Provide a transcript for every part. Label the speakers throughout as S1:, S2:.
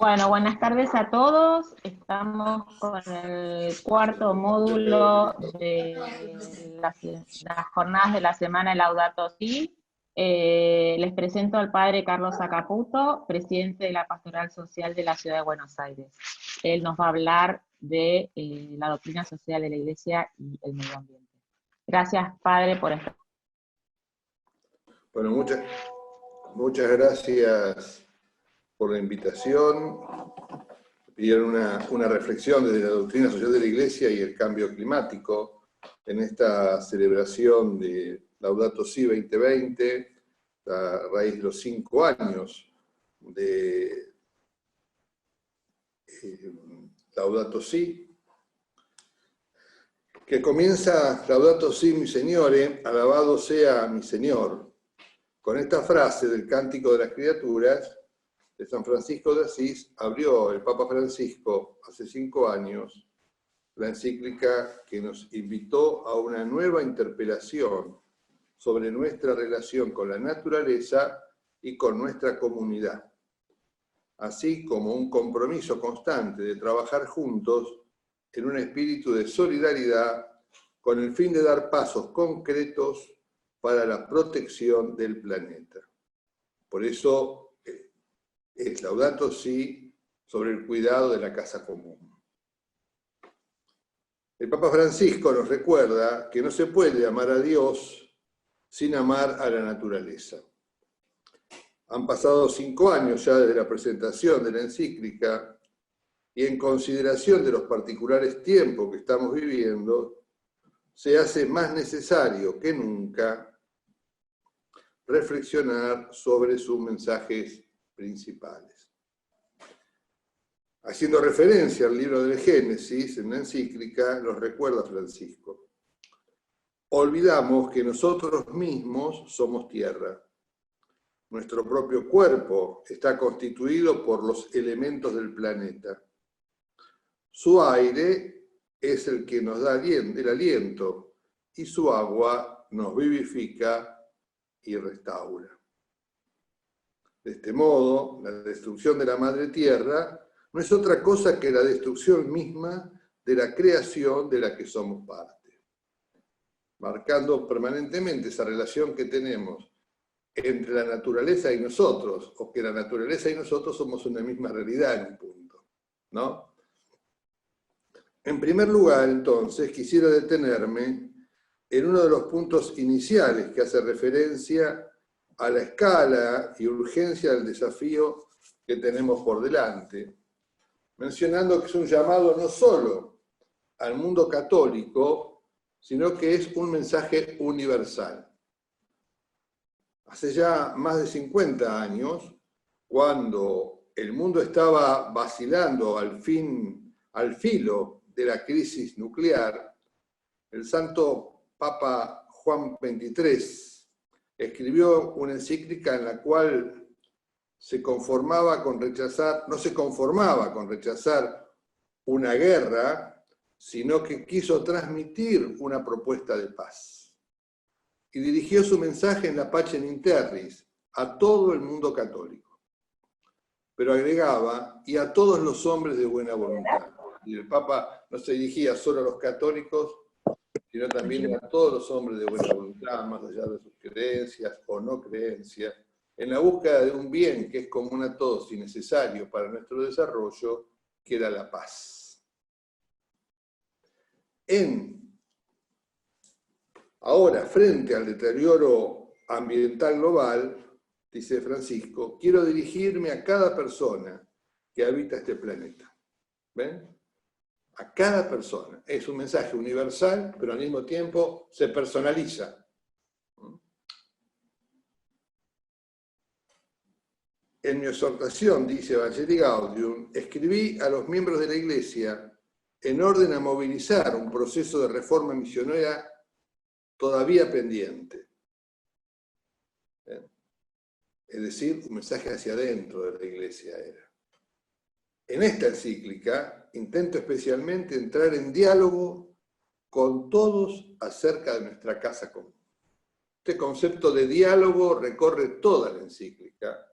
S1: Bueno, buenas tardes a todos. Estamos con el cuarto módulo de las jornadas de la semana de Laudato Si. Les presento al padre Carlos Acaputo, presidente de la Pastoral Social de la Ciudad de Buenos Aires. Él nos va a hablar de la doctrina social de la Iglesia y el medio ambiente. Gracias, padre, por estar.
S2: Bueno, muchas gracias por la invitación. Pidieron una reflexión desde la doctrina social de la Iglesia y el cambio climático en esta celebración de Laudato Si 2020, a raíz de los 5 años de Laudato Si, que comienza Laudato Si mi Señore, alabado sea mi Señor, con esta frase del Cántico de las Criaturas de San Francisco de Asís. Abrió el Papa Francisco hace 5 años la encíclica que nos invitó a una nueva interpelación sobre nuestra relación con la naturaleza y con nuestra comunidad, así como un compromiso constante de trabajar juntos en un espíritu de solidaridad con el fin de dar pasos concretos para la protección del planeta. Por eso es Laudato Si sobre el cuidado de la casa común. El Papa Francisco nos recuerda que no se puede amar a Dios sin amar a la naturaleza. Han pasado 5 años ya desde la presentación de la encíclica y en consideración de los particulares tiempos que estamos viviendo, se hace más necesario que nunca reflexionar sobre sus mensajes principales. Haciendo referencia al libro del Génesis, en la encíclica, nos recuerda Francisco: olvidamos que nosotros mismos somos tierra. Nuestro propio cuerpo está constituido por los elementos del planeta. Su aire es el que nos da el aliento y su agua nos vivifica y restaura. De este modo, la destrucción de la madre tierra no es otra cosa que la destrucción misma de la creación de la que somos parte, marcando permanentemente esa relación que tenemos entre la naturaleza y nosotros, o que la naturaleza y nosotros somos una misma realidad en un punto, ¿no? En primer lugar, entonces, quisiera detenerme en uno de los puntos iniciales que hace referencia a la escala y urgencia del desafío que tenemos por delante, mencionando que es un llamado no solo al mundo católico, sino que es un mensaje universal. Hace ya más de 50 años, cuando el mundo estaba vacilando al filo de la crisis nuclear, el santo Papa Juan XXIII escribió una encíclica en la cual no se conformaba con rechazar una guerra, sino que quiso transmitir una propuesta de paz. Y dirigió su mensaje en la Pacem in Terris a todo el mundo católico. Pero agregaba, y a todos los hombres de buena voluntad. Y el Papa no se dirigía solo a los católicos, sino también a todos los hombres de buena voluntad, más allá de sus creencias o no creencias, en la búsqueda de un bien que es común a todos y necesario para nuestro desarrollo, que era la paz. Ahora, frente al deterioro ambiental global, dice Francisco, quiero dirigirme a cada persona que habita este planeta. ¿Ven? A cada persona. Es un mensaje universal, pero al mismo tiempo se personaliza. En mi exhortación, dice Evangelii Gaudium, escribí a los miembros de la Iglesia en orden a movilizar un proceso de reforma misionera todavía pendiente. Es decir, un mensaje hacia adentro de la Iglesia era. En esta encíclica intento especialmente entrar en diálogo con todos acerca de nuestra casa común. Este concepto de diálogo recorre toda la encíclica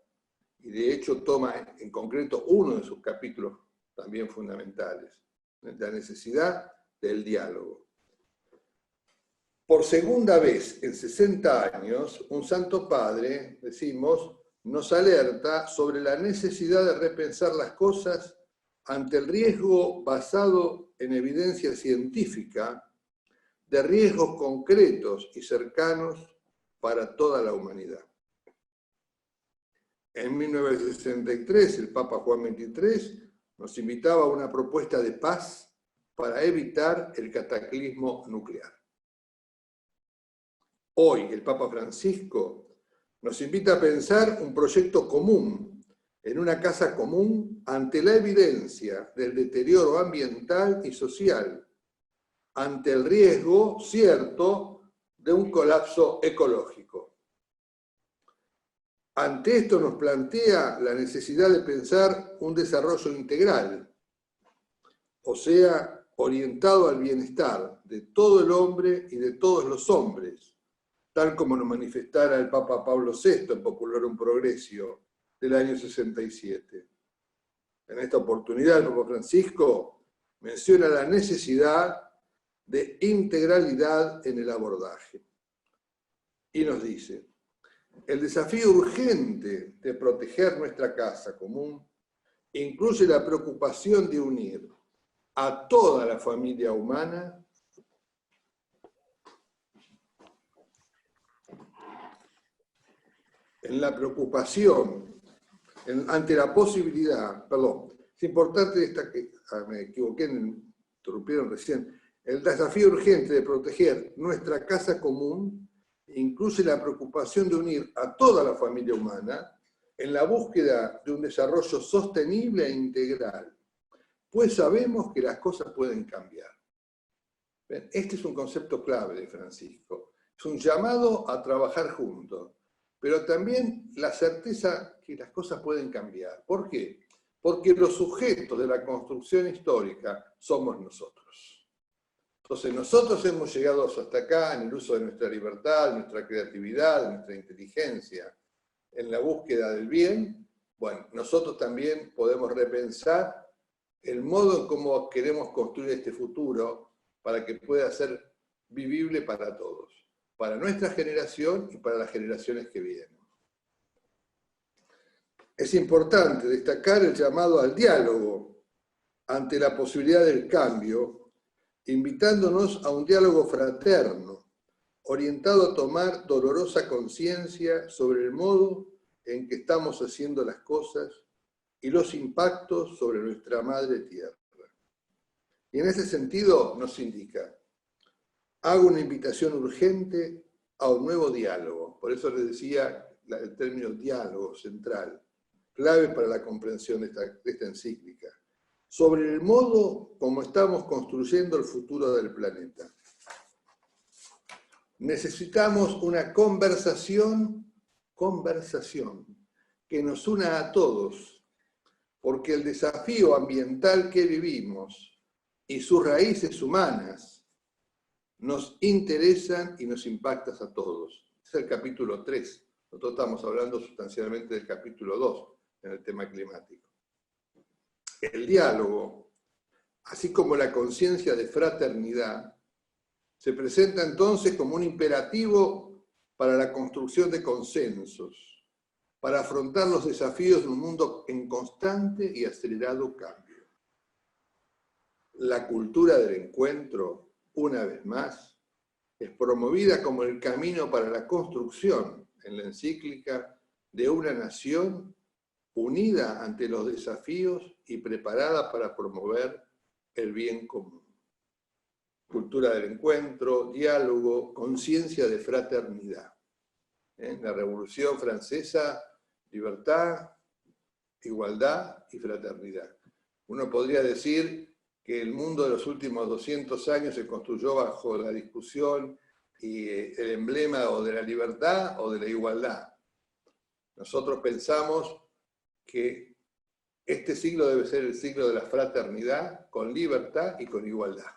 S2: y de hecho toma en concreto uno de sus capítulos también fundamentales, la necesidad del diálogo. Por segunda vez en 60 años, un Santo Padre, decimos, nos alerta sobre la necesidad de repensar las cosas ante el riesgo basado en evidencia científica de riesgos concretos y cercanos para toda la humanidad. En 1963, el Papa Juan XXIII nos invitaba a una propuesta de paz para evitar el cataclismo nuclear. Hoy, el Papa Francisco nos invita a pensar un proyecto común, en una casa común, ante la evidencia del deterioro ambiental y social, ante el riesgo cierto de un colapso ecológico. Ante esto nos plantea la necesidad de pensar un desarrollo integral, o sea, orientado al bienestar de todo el hombre y de todos los hombres, tal como nos manifestara el Papa Pablo VI en Popularum Progressio del año 67. En esta oportunidad el Papa Francisco menciona la necesidad de integralidad en el abordaje. Y nos dice, el desafío urgente de proteger nuestra casa común incluye la preocupación de unir a toda la familia humana en la preocupación, ante la posibilidad, perdón, es importante destacar, me equivoqué, interrumpieron recién, el desafío urgente de proteger nuestra casa común incluye la preocupación de unir a toda la familia humana en la búsqueda de un desarrollo sostenible e integral, pues sabemos que las cosas pueden cambiar. Este es un concepto clave de Francisco. Es un llamado a trabajar juntos, pero también la certeza que las cosas pueden cambiar. ¿Por qué? Porque los sujetos de la construcción histórica somos nosotros. Entonces nosotros hemos llegado hasta acá en el uso de nuestra libertad, de nuestra creatividad, de nuestra inteligencia, en la búsqueda del bien. Bueno, nosotros también podemos repensar el modo en cómo queremos construir este futuro para que pueda ser vivible para todos, para nuestra generación y para las generaciones que vienen. Es importante destacar el llamado al diálogo ante la posibilidad del cambio, invitándonos a un diálogo fraterno, orientado a tomar dolorosa conciencia sobre el modo en que estamos haciendo las cosas y los impactos sobre nuestra madre tierra. Y en ese sentido nos indica, hago una invitación urgente a un nuevo diálogo. Por eso les decía el término diálogo central, clave para la comprensión de esta encíclica, sobre el modo como estamos construyendo el futuro del planeta. Necesitamos una conversación que nos una a todos, porque el desafío ambiental que vivimos y sus raíces humanas nos interesan y nos impactan a todos. Es el capítulo 3. Nosotros estamos hablando sustancialmente del capítulo 2 en el tema climático. El diálogo, así como la conciencia de fraternidad, se presenta entonces como un imperativo para la construcción de consensos, para afrontar los desafíos de un mundo en constante y acelerado cambio. La cultura del encuentro, una vez más, es promovida como el camino para la construcción, en la encíclica, de una nación unida ante los desafíos y preparada para promover el bien común. Cultura del encuentro, diálogo, conciencia de fraternidad. En la Revolución Francesa, libertad, igualdad y fraternidad. Uno podría decir que el mundo de los últimos 200 años se construyó bajo la discusión y el emblema o de la libertad o de la igualdad. Nosotros pensamos que este siglo debe ser el siglo de la fraternidad, con libertad y con igualdad.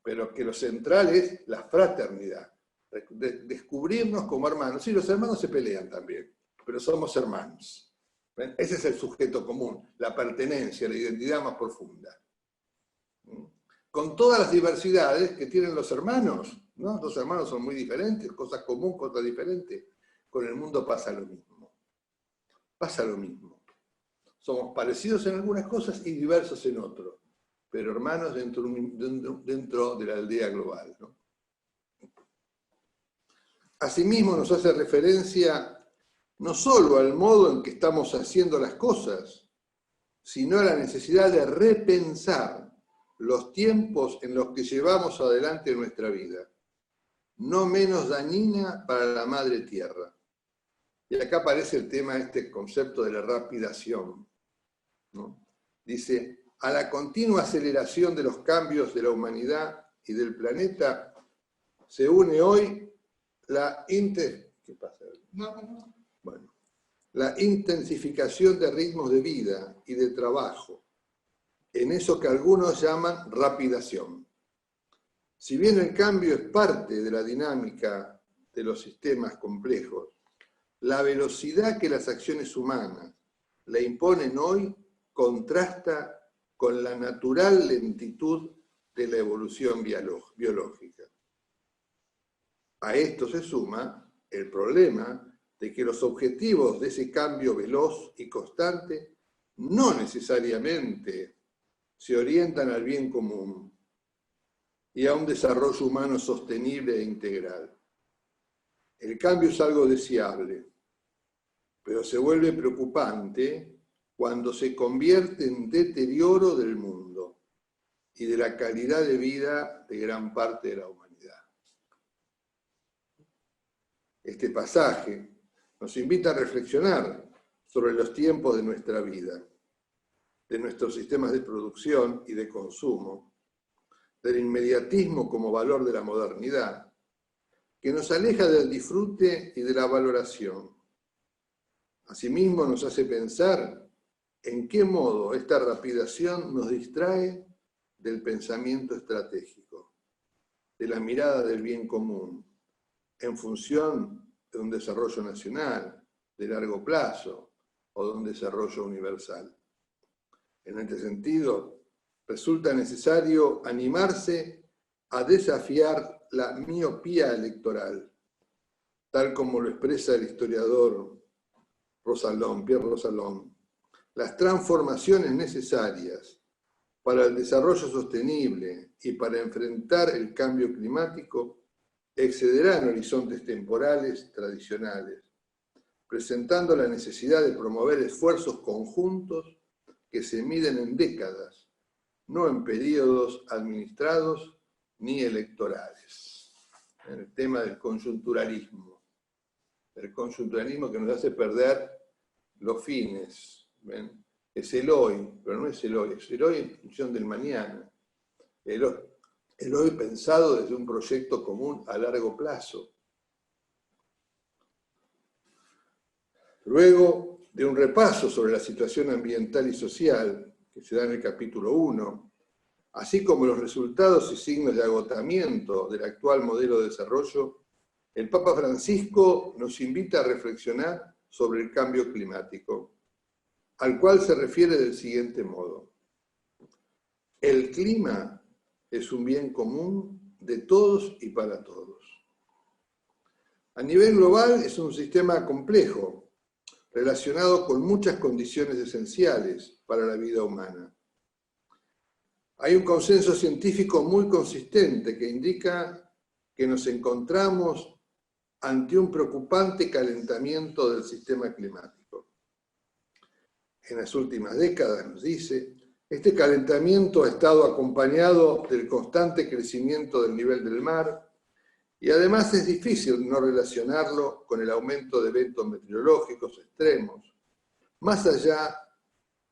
S2: Pero que lo central es la fraternidad, descubrirnos como hermanos. Sí, los hermanos se pelean también, pero somos hermanos. ¿Ven? Ese es el sujeto común, la pertenencia, la identidad más profunda. Con todas las diversidades que tienen los hermanos, ¿no? Los hermanos son muy diferentes, cosas comunes, cosas diferentes. Con el mundo pasa lo mismo. Pasa lo mismo. Somos parecidos en algunas cosas y diversos en otras, pero hermanos dentro de la aldea global, ¿no? Asimismo nos hace referencia no solo al modo en que estamos haciendo las cosas, sino a la necesidad de repensar los tiempos en los que llevamos adelante nuestra vida, no menos dañina para la madre tierra. Y acá aparece el tema, este concepto de la rapidación, ¿no? Dice, a la continua aceleración de los cambios de la humanidad y del planeta se une hoy la la intensificación de ritmos de vida y de trabajo, en eso que algunos llaman rapidación. Si bien el cambio es parte de la dinámica de los sistemas complejos, la velocidad que las acciones humanas le imponen hoy contrasta con la natural lentitud de la evolución biológica. A esto se suma el problema de que los objetivos de ese cambio veloz y constante no necesariamente se orientan al bien común y a un desarrollo humano sostenible e integral. El cambio es algo deseable, pero se vuelve preocupante cuando se convierte en deterioro del mundo y de la calidad de vida de gran parte de la humanidad. Este pasaje nos invita a reflexionar sobre los tiempos de nuestra vida, de nuestros sistemas de producción y de consumo, del inmediatismo como valor de la modernidad, que nos aleja del disfrute y de la valoración. Asimismo, nos hace pensar en qué modo esta rapidación nos distrae del pensamiento estratégico, de la mirada del bien común, en función de un desarrollo nacional, de largo plazo, o de un desarrollo universal. En este sentido, resulta necesario animarse a desafiar la miopía electoral, tal como lo expresa el historiador Pierre Rosalón. Las transformaciones necesarias para el desarrollo sostenible y para enfrentar el cambio climático excederán horizontes temporales tradicionales, presentando la necesidad de promover esfuerzos conjuntos que se miden en décadas, no en periodos administrados ni electorales. En el tema del coyunturalismo que nos hace perder los fines. ¿Ven? Es el hoy, pero no es el hoy en función del mañana. El hoy pensado desde un proyecto común a largo plazo. Luego de un repaso sobre la situación ambiental y social, que se da en el capítulo 1, así como los resultados y signos de agotamiento del actual modelo de desarrollo, el Papa Francisco nos invita a reflexionar sobre el cambio climático, al cual se refiere del siguiente modo. El clima es un bien común de todos y para todos. A nivel global es un sistema complejo, relacionado con muchas condiciones esenciales para la vida humana. Hay un consenso científico muy consistente que indica que nos encontramos ante un preocupante calentamiento del sistema climático. En las últimas décadas, nos dice, este calentamiento ha estado acompañado del constante crecimiento del nivel del mar y además es difícil no relacionarlo con el aumento de eventos meteorológicos extremos, más allá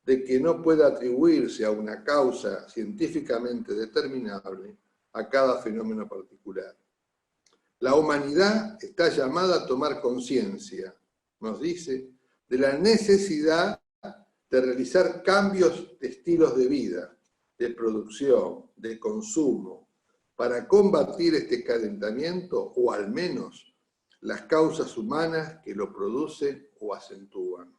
S2: de que no pueda atribuirse a una causa científicamente determinable a cada fenómeno particular. La humanidad está llamada a tomar conciencia, nos dice, de la necesidad de realizar cambios de estilos de vida, de producción, de consumo, para combatir este calentamiento o al menos las causas humanas que lo producen o acentúan.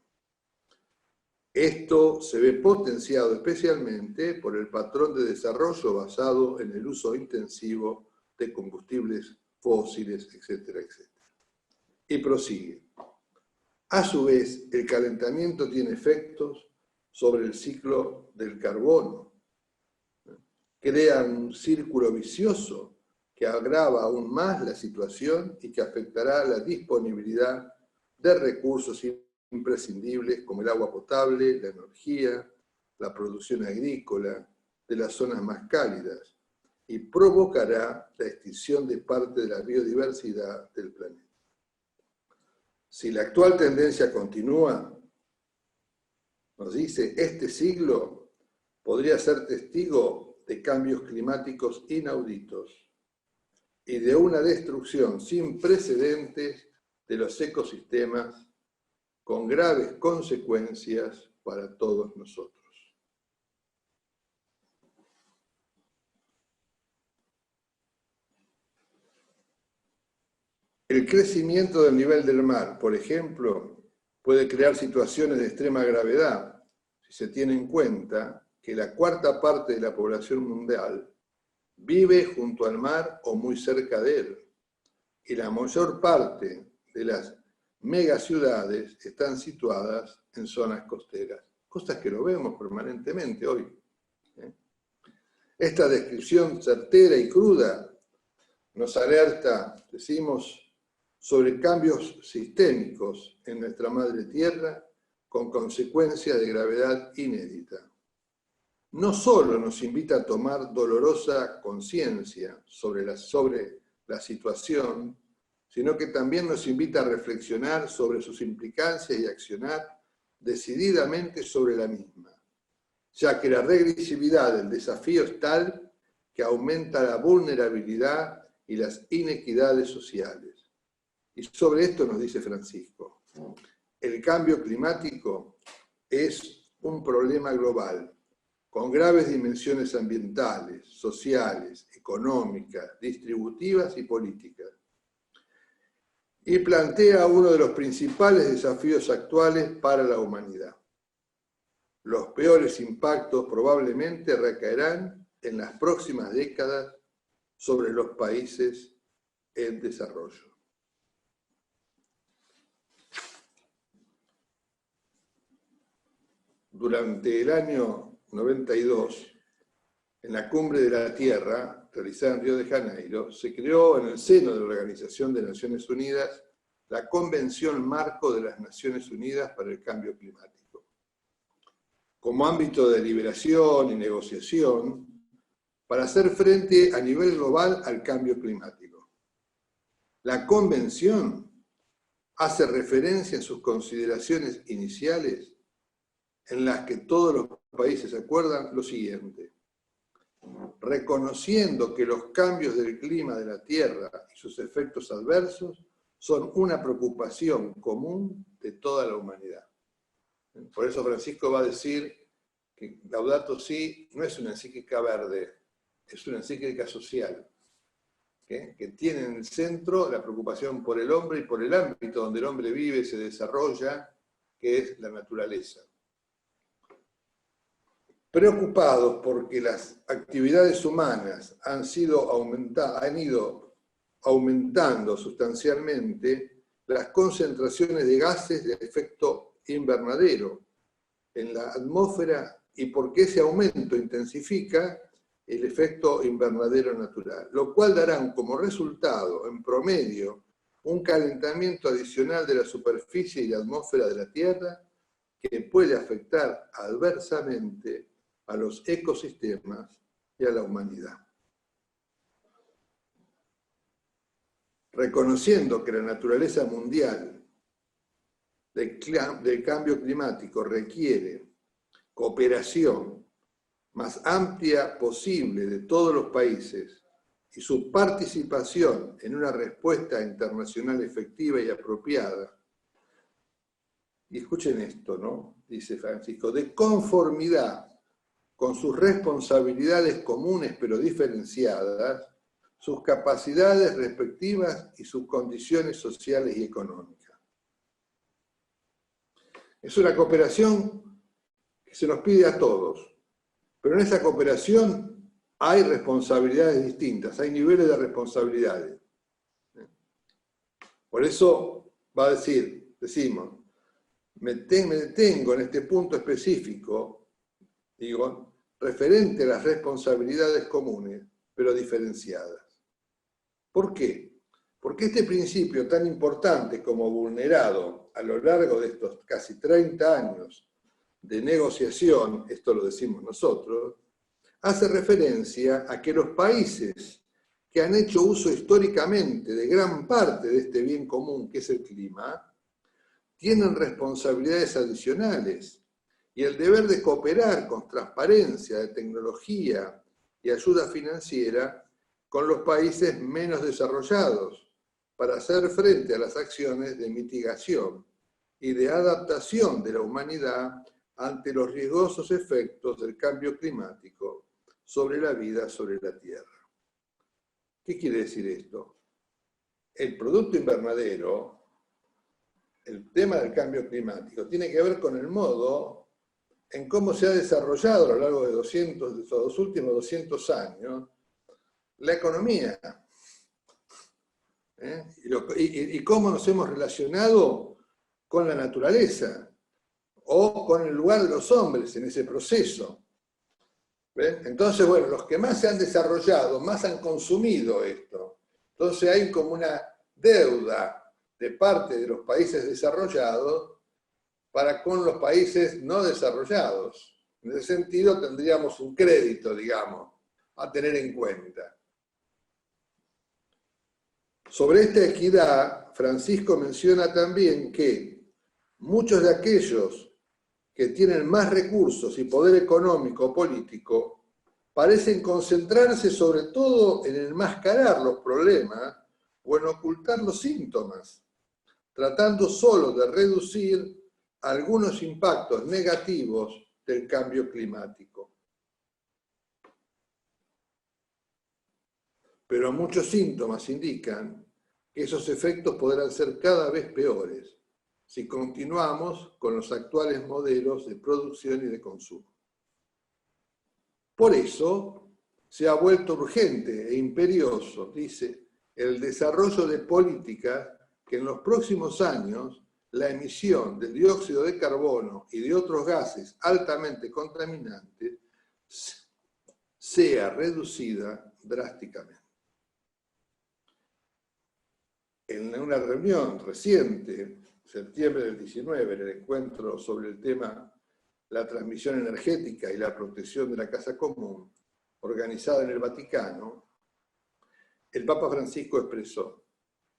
S2: Esto se ve potenciado especialmente por el patrón de desarrollo basado en el uso intensivo de combustibles fósiles, etcétera, etcétera. Y prosigue. A su vez, el calentamiento tiene efectos sobre el ciclo del carbono. Crea un círculo vicioso que agrava aún más la situación y que afectará la disponibilidad de recursos imprescindibles como el agua potable, la energía, la producción agrícola de las zonas más cálidas y provocará la extinción de parte de la biodiversidad del planeta. Si la actual tendencia continúa, nos dice, este siglo podría ser testigo de cambios climáticos inauditos y de una destrucción sin precedentes de los ecosistemas con graves consecuencias para todos nosotros. El crecimiento del nivel del mar, por ejemplo, puede crear situaciones de extrema gravedad si se tiene en cuenta que la cuarta parte de la población mundial vive junto al mar o muy cerca de él, y la mayor parte de las megaciudades están situadas en zonas costeras, cosas que lo vemos permanentemente hoy. Esta descripción certera y cruda nos alerta, decimos, sobre cambios sistémicos en nuestra madre tierra con consecuencias de gravedad inédita. No solo nos invita a tomar dolorosa conciencia sobre la situación, sino que también nos invita a reflexionar sobre sus implicancias y accionar decididamente sobre la misma, ya que la regresividad del desafío es tal que aumenta la vulnerabilidad y las inequidades sociales. Y sobre esto nos dice Francisco, el cambio climático es un problema global, con graves dimensiones ambientales, sociales, económicas, distributivas y políticas. Y plantea uno de los principales desafíos actuales para la humanidad. Los peores impactos probablemente recaerán en las próximas décadas sobre los países en desarrollo. Durante el año 92, en la Cumbre de la Tierra, realizada en Río de Janeiro, se creó en el seno de la Organización de Naciones Unidas la Convención Marco de las Naciones Unidas para el Cambio Climático, como ámbito de deliberación y negociación para hacer frente a nivel global al cambio climático. La Convención hace referencia en sus consideraciones iniciales en las que todos los países acuerdan lo siguiente: reconociendo que los cambios del clima de la Tierra y sus efectos adversos son una preocupación común de toda la humanidad. Por eso Francisco va a decir que Laudato Si no es una encíclica verde, es una encíclica social, que tiene en el centro la preocupación por el hombre y por el ámbito donde el hombre vive y se desarrolla, que es la naturaleza. Preocupados porque las actividades humanas han ido aumentando sustancialmente las concentraciones de gases de efecto invernadero en la atmósfera y porque ese aumento intensifica el efecto invernadero natural, lo cual dará como resultado, en promedio, un calentamiento adicional de la superficie y la atmósfera de la Tierra que puede afectar adversamente a los ecosistemas y a la humanidad. Reconociendo que la naturaleza mundial del cambio climático requiere cooperación más amplia posible de todos los países y su participación en una respuesta internacional efectiva y apropiada. Y escuchen esto, ¿no? Dice Francisco, de conformidad con sus responsabilidades comunes pero diferenciadas, sus capacidades respectivas y sus condiciones sociales y económicas. Es una cooperación que se nos pide a todos, pero en esa cooperación hay responsabilidades distintas, hay niveles de responsabilidades. Por eso decimos, me detengo en este punto específico, digo, referente a las responsabilidades comunes, pero diferenciadas. ¿Por qué? Porque este principio tan importante como vulnerado a lo largo de estos casi 30 años de negociación, esto lo decimos nosotros, hace referencia a que los países que han hecho uso históricamente de gran parte de este bien común que es el clima, tienen responsabilidades adicionales y el deber de cooperar con transparencia de tecnología y ayuda financiera con los países menos desarrollados para hacer frente a las acciones de mitigación y de adaptación de la humanidad ante los riesgosos efectos del cambio climático sobre la vida sobre la Tierra. ¿Qué quiere decir esto? El Producto Invernadero, el tema del cambio climático, tiene que ver con el modo en cómo se ha desarrollado a lo largo de los últimos 200 años la economía. Y cómo nos hemos relacionado con la naturaleza o con el lugar de los hombres en ese proceso. ¿Ven? Entonces, bueno, los que más se han desarrollado, más han consumido esto. Entonces hay como una deuda de parte de los países desarrollados para con los países no desarrollados. En ese sentido tendríamos un crédito, digamos, a tener en cuenta. Sobre esta equidad, Francisco menciona también que muchos de aquellos que tienen más recursos y poder económico o político parecen concentrarse sobre todo en enmascarar los problemas o en ocultar los síntomas, tratando solo de reducir algunos impactos negativos del cambio climático. Pero muchos síntomas indican que esos efectos podrán ser cada vez peores si continuamos con los actuales modelos de producción y de consumo. Por eso se ha vuelto urgente e imperioso, dice, el desarrollo de políticas que en los próximos años la emisión de dióxido de carbono y de otros gases altamente contaminantes sea reducida drásticamente. En una reunión reciente, septiembre del 19, en el encuentro sobre el tema la transmisión energética y la protección de la casa común, organizada en el Vaticano, el Papa Francisco expresó: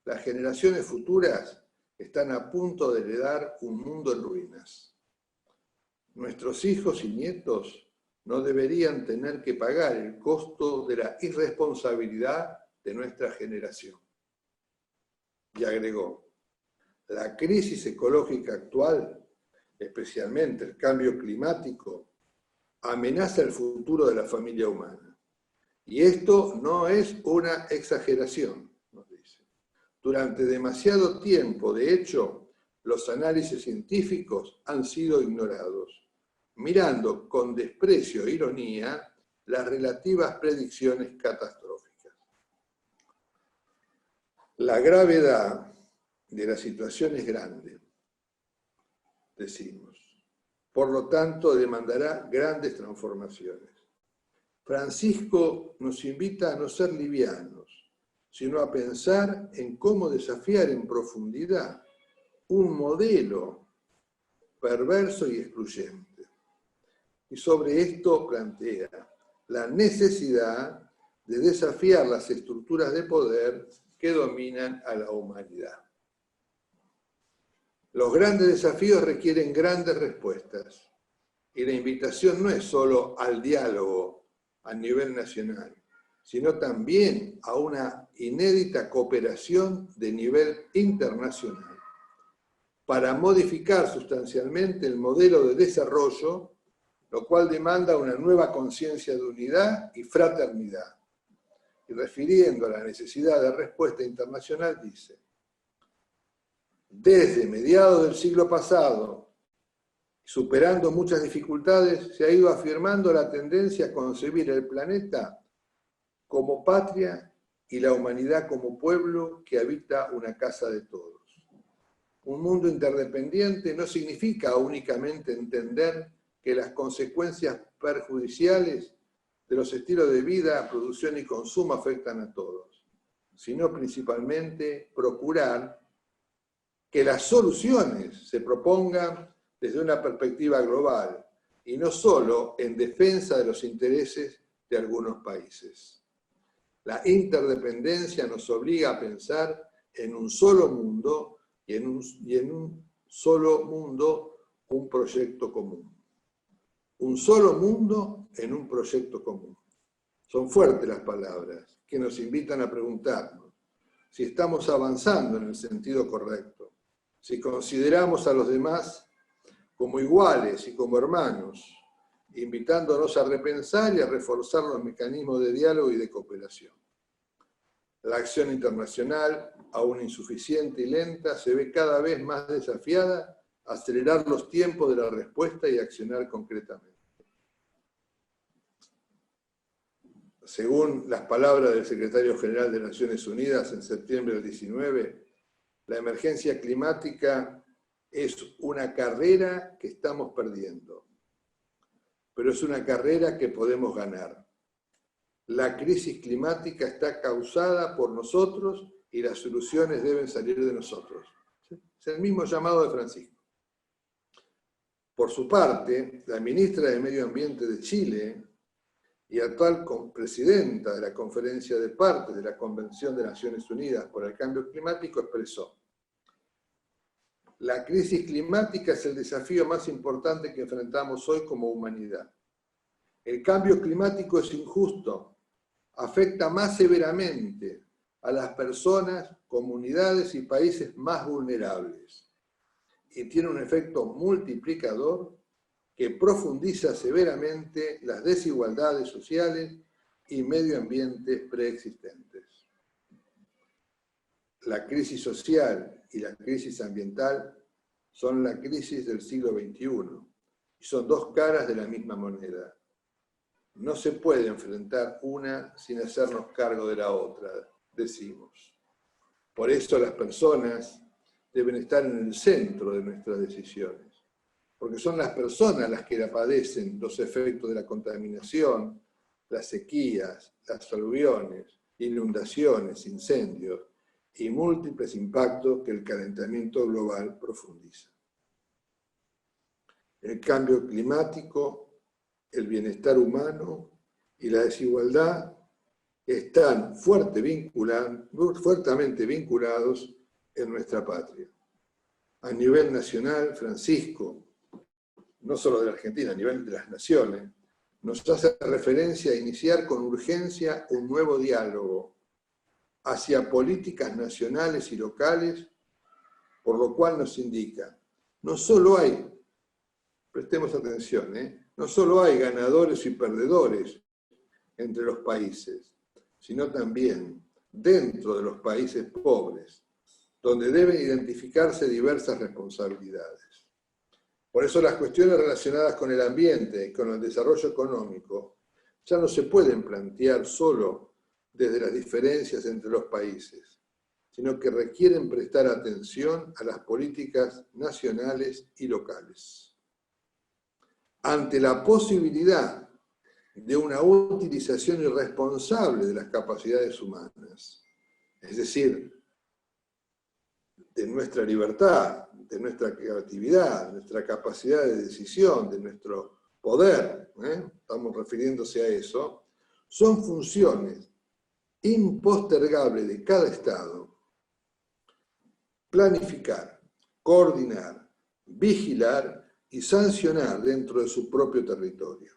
S2: las generaciones futuras están a punto de heredar un mundo en ruinas. Nuestros hijos y nietos no deberían tener que pagar el costo de la irresponsabilidad de nuestra generación. Y agregó: la crisis ecológica actual, especialmente el cambio climático, amenaza el futuro de la familia humana. Y esto no es una exageración, nos dice. Durante demasiado tiempo, de hecho, los análisis científicos han sido ignorados, mirando con desprecio e ironía las relativas predicciones catastróficas. La gravedad de la situación es grande, decimos. Por lo tanto, demandará grandes transformaciones. Francisco nos invita a no ser livianos, sino a pensar en cómo desafiar en profundidad un modelo perverso y excluyente. Y sobre esto plantea la necesidad de desafiar las estructuras de poder que dominan a la humanidad. Los grandes desafíos requieren grandes respuestas, y la invitación no es solo al diálogo a nivel nacional, sino también a una inédita cooperación de nivel internacional para modificar sustancialmente el modelo de desarrollo, lo cual demanda una nueva conciencia de unidad y fraternidad, y refiriendo a la necesidad de respuesta internacional, dice: desde mediados del siglo pasado, superando muchas dificultades, se ha ido afirmando la tendencia a concebir el planeta como patria y la humanidad como pueblo que habita una casa de todos. Un mundo interdependiente no significa únicamente entender que las consecuencias perjudiciales de los estilos de vida, producción y consumo afectan a todos, sino principalmente procurar que las soluciones se propongan desde una perspectiva global y no solo en defensa de los intereses de algunos países. La interdependencia nos obliga a pensar en un solo mundo y en un solo mundo un proyecto común. Un solo mundo en un proyecto común. Son fuertes las palabras que nos invitan a preguntarnos si estamos avanzando en el sentido correcto, si consideramos a los demás como iguales y como hermanos, invitándonos a repensar y a reforzar los mecanismos de diálogo y de cooperación. La acción internacional, aún insuficiente y lenta, se ve cada vez más desafiada a acelerar los tiempos de la respuesta y accionar concretamente. Según las palabras del secretario general de Naciones Unidas en septiembre del 19, la emergencia climática es una carrera que estamos perdiendo, pero es una carrera que podemos ganar. La crisis climática está causada por nosotros y las soluciones deben salir de nosotros. Es el mismo llamado de Francisco. Por su parte, la ministra de Medio Ambiente de Chile y actual presidenta de la Conferencia de Partes de la Convención de Naciones Unidas por el Cambio Climático expresó: la crisis climática es el desafío más importante que enfrentamos hoy como humanidad. El cambio climático es injusto, afecta más severamente a las personas, comunidades y países más vulnerables y tiene un efecto multiplicador que profundiza severamente las desigualdades sociales y medioambientes preexistentes. La crisis social y la crisis ambiental son la crisis del siglo XXI y son dos caras de la misma moneda. No se puede enfrentar una sin hacernos cargo de la otra, decimos. Por eso las personas deben estar en el centro de nuestras decisiones, porque son las personas las que padecen los efectos de la contaminación, las sequías, las aluviones, inundaciones, incendios y múltiples impactos que el calentamiento global profundiza. El cambio climático, el bienestar humano y la desigualdad están fuertemente vinculados en nuestra patria. A nivel nacional, Francisco, no solo de la Argentina, a nivel de las naciones, nos hace referencia a iniciar con urgencia un nuevo diálogo hacia políticas nacionales y locales, por lo cual nos indica, no solo hay, prestemos atención, no solo hay ganadores y perdedores entre los países, sino también dentro de los países pobres, donde deben identificarse diversas responsabilidades. Por eso las cuestiones relacionadas con el ambiente y con el desarrollo económico ya no se pueden plantear solo desde las diferencias entre los países, sino que requieren prestar atención a las políticas nacionales y locales. Ante la posibilidad de una utilización irresponsable de las capacidades humanas, es decir, de nuestra libertad, de nuestra creatividad, de nuestra capacidad de decisión, de nuestro poder, estamos refiriéndose a eso, son funciones impostergables de cada Estado planificar, coordinar, vigilar y sancionar dentro de su propio territorio.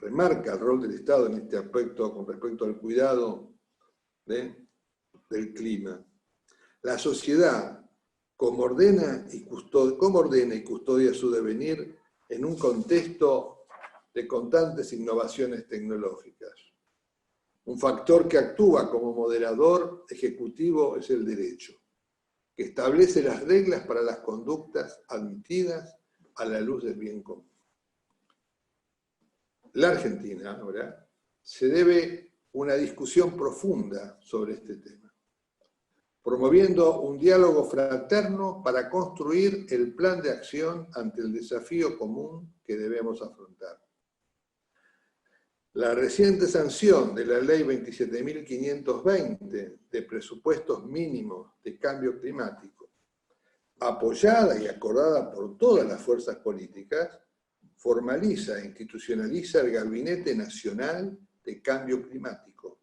S2: Remarca el rol del Estado en este aspecto con respecto al cuidado del clima. La sociedad, cómo ordena y custodia su devenir en un contexto de constantes innovaciones tecnológicas. Un factor que actúa como moderador ejecutivo es el derecho, que establece las reglas para las conductas admitidas a la luz del bien común. La Argentina ahora se debe una discusión profunda sobre este tema, promoviendo un diálogo fraterno para construir el plan de acción ante el desafío común que debemos afrontar. La reciente sanción de la Ley 27.520 de presupuestos mínimos de cambio climático, apoyada y acordada por todas las fuerzas políticas, formaliza e institucionaliza el Gabinete Nacional de Cambio Climático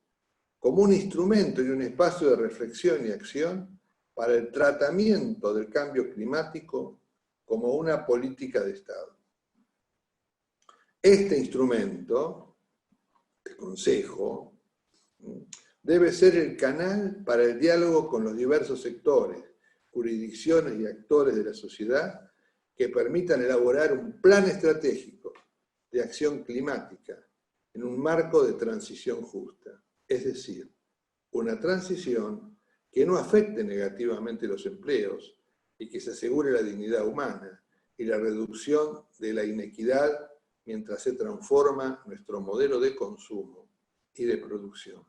S2: como un instrumento y un espacio de reflexión y acción para el tratamiento del cambio climático como una política de Estado. Este instrumento, el Consejo, debe ser el canal para el diálogo con los diversos sectores, jurisdicciones y actores de la sociedad que permitan elaborar un plan estratégico de acción climática en un marco de transición justa, es decir, una transición que no afecte negativamente los empleos y que se asegure la dignidad humana y la reducción de la inequidad mientras se transforma nuestro modelo de consumo y de producción.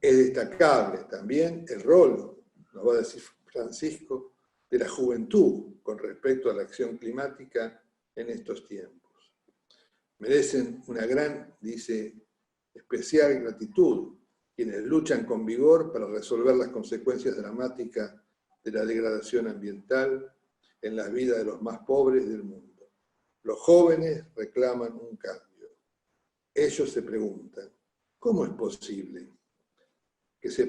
S2: Es destacable también el rol, nos va a decir Francisco, de la juventud con respecto a la acción climática en estos tiempos. Merecen una gran, dice, especial gratitud quienes luchan con vigor para resolver las consecuencias dramáticas de la degradación ambiental en las vidas de los más pobres del mundo. Los jóvenes reclaman un cambio. Ellos se preguntan, ¿cómo es posible que se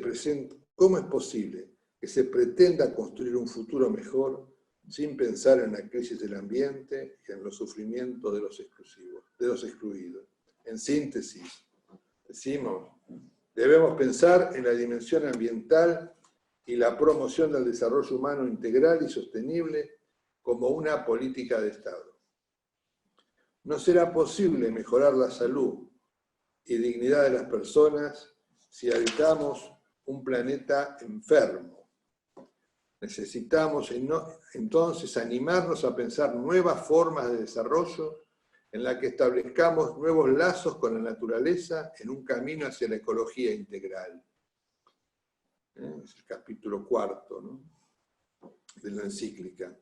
S2: pretenda construir un futuro mejor sin pensar en la crisis del ambiente y en los sufrimientos de los excluidos? En síntesis, decimos, debemos pensar en la dimensión ambiental y la promoción del desarrollo humano integral y sostenible como una política de Estado. No será posible mejorar la salud y dignidad de las personas si habitamos un planeta enfermo. Necesitamos entonces animarnos a pensar nuevas formas de desarrollo en la que establezcamos nuevos lazos con la naturaleza en un camino hacia la ecología integral. Es el capítulo 4, ¿no?, de la encíclica.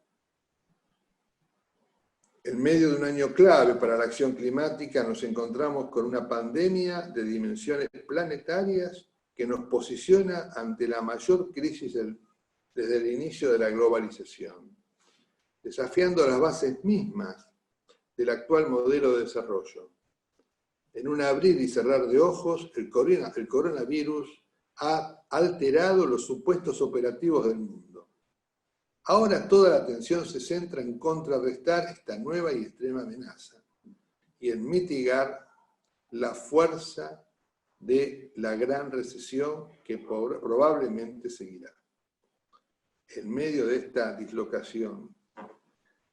S2: En medio de un año clave para la acción climática nos encontramos con una pandemia de dimensiones planetarias que nos posiciona ante la mayor crisis desde el inicio de la globalización, desafiando las bases mismas del actual modelo de desarrollo. En un abrir y cerrar de ojos, el coronavirus ha alterado los supuestos operativos del mundo. Ahora toda la atención se centra en contrarrestar esta nueva y extrema amenaza y en mitigar la fuerza de la gran recesión que probablemente seguirá. En medio de esta dislocación,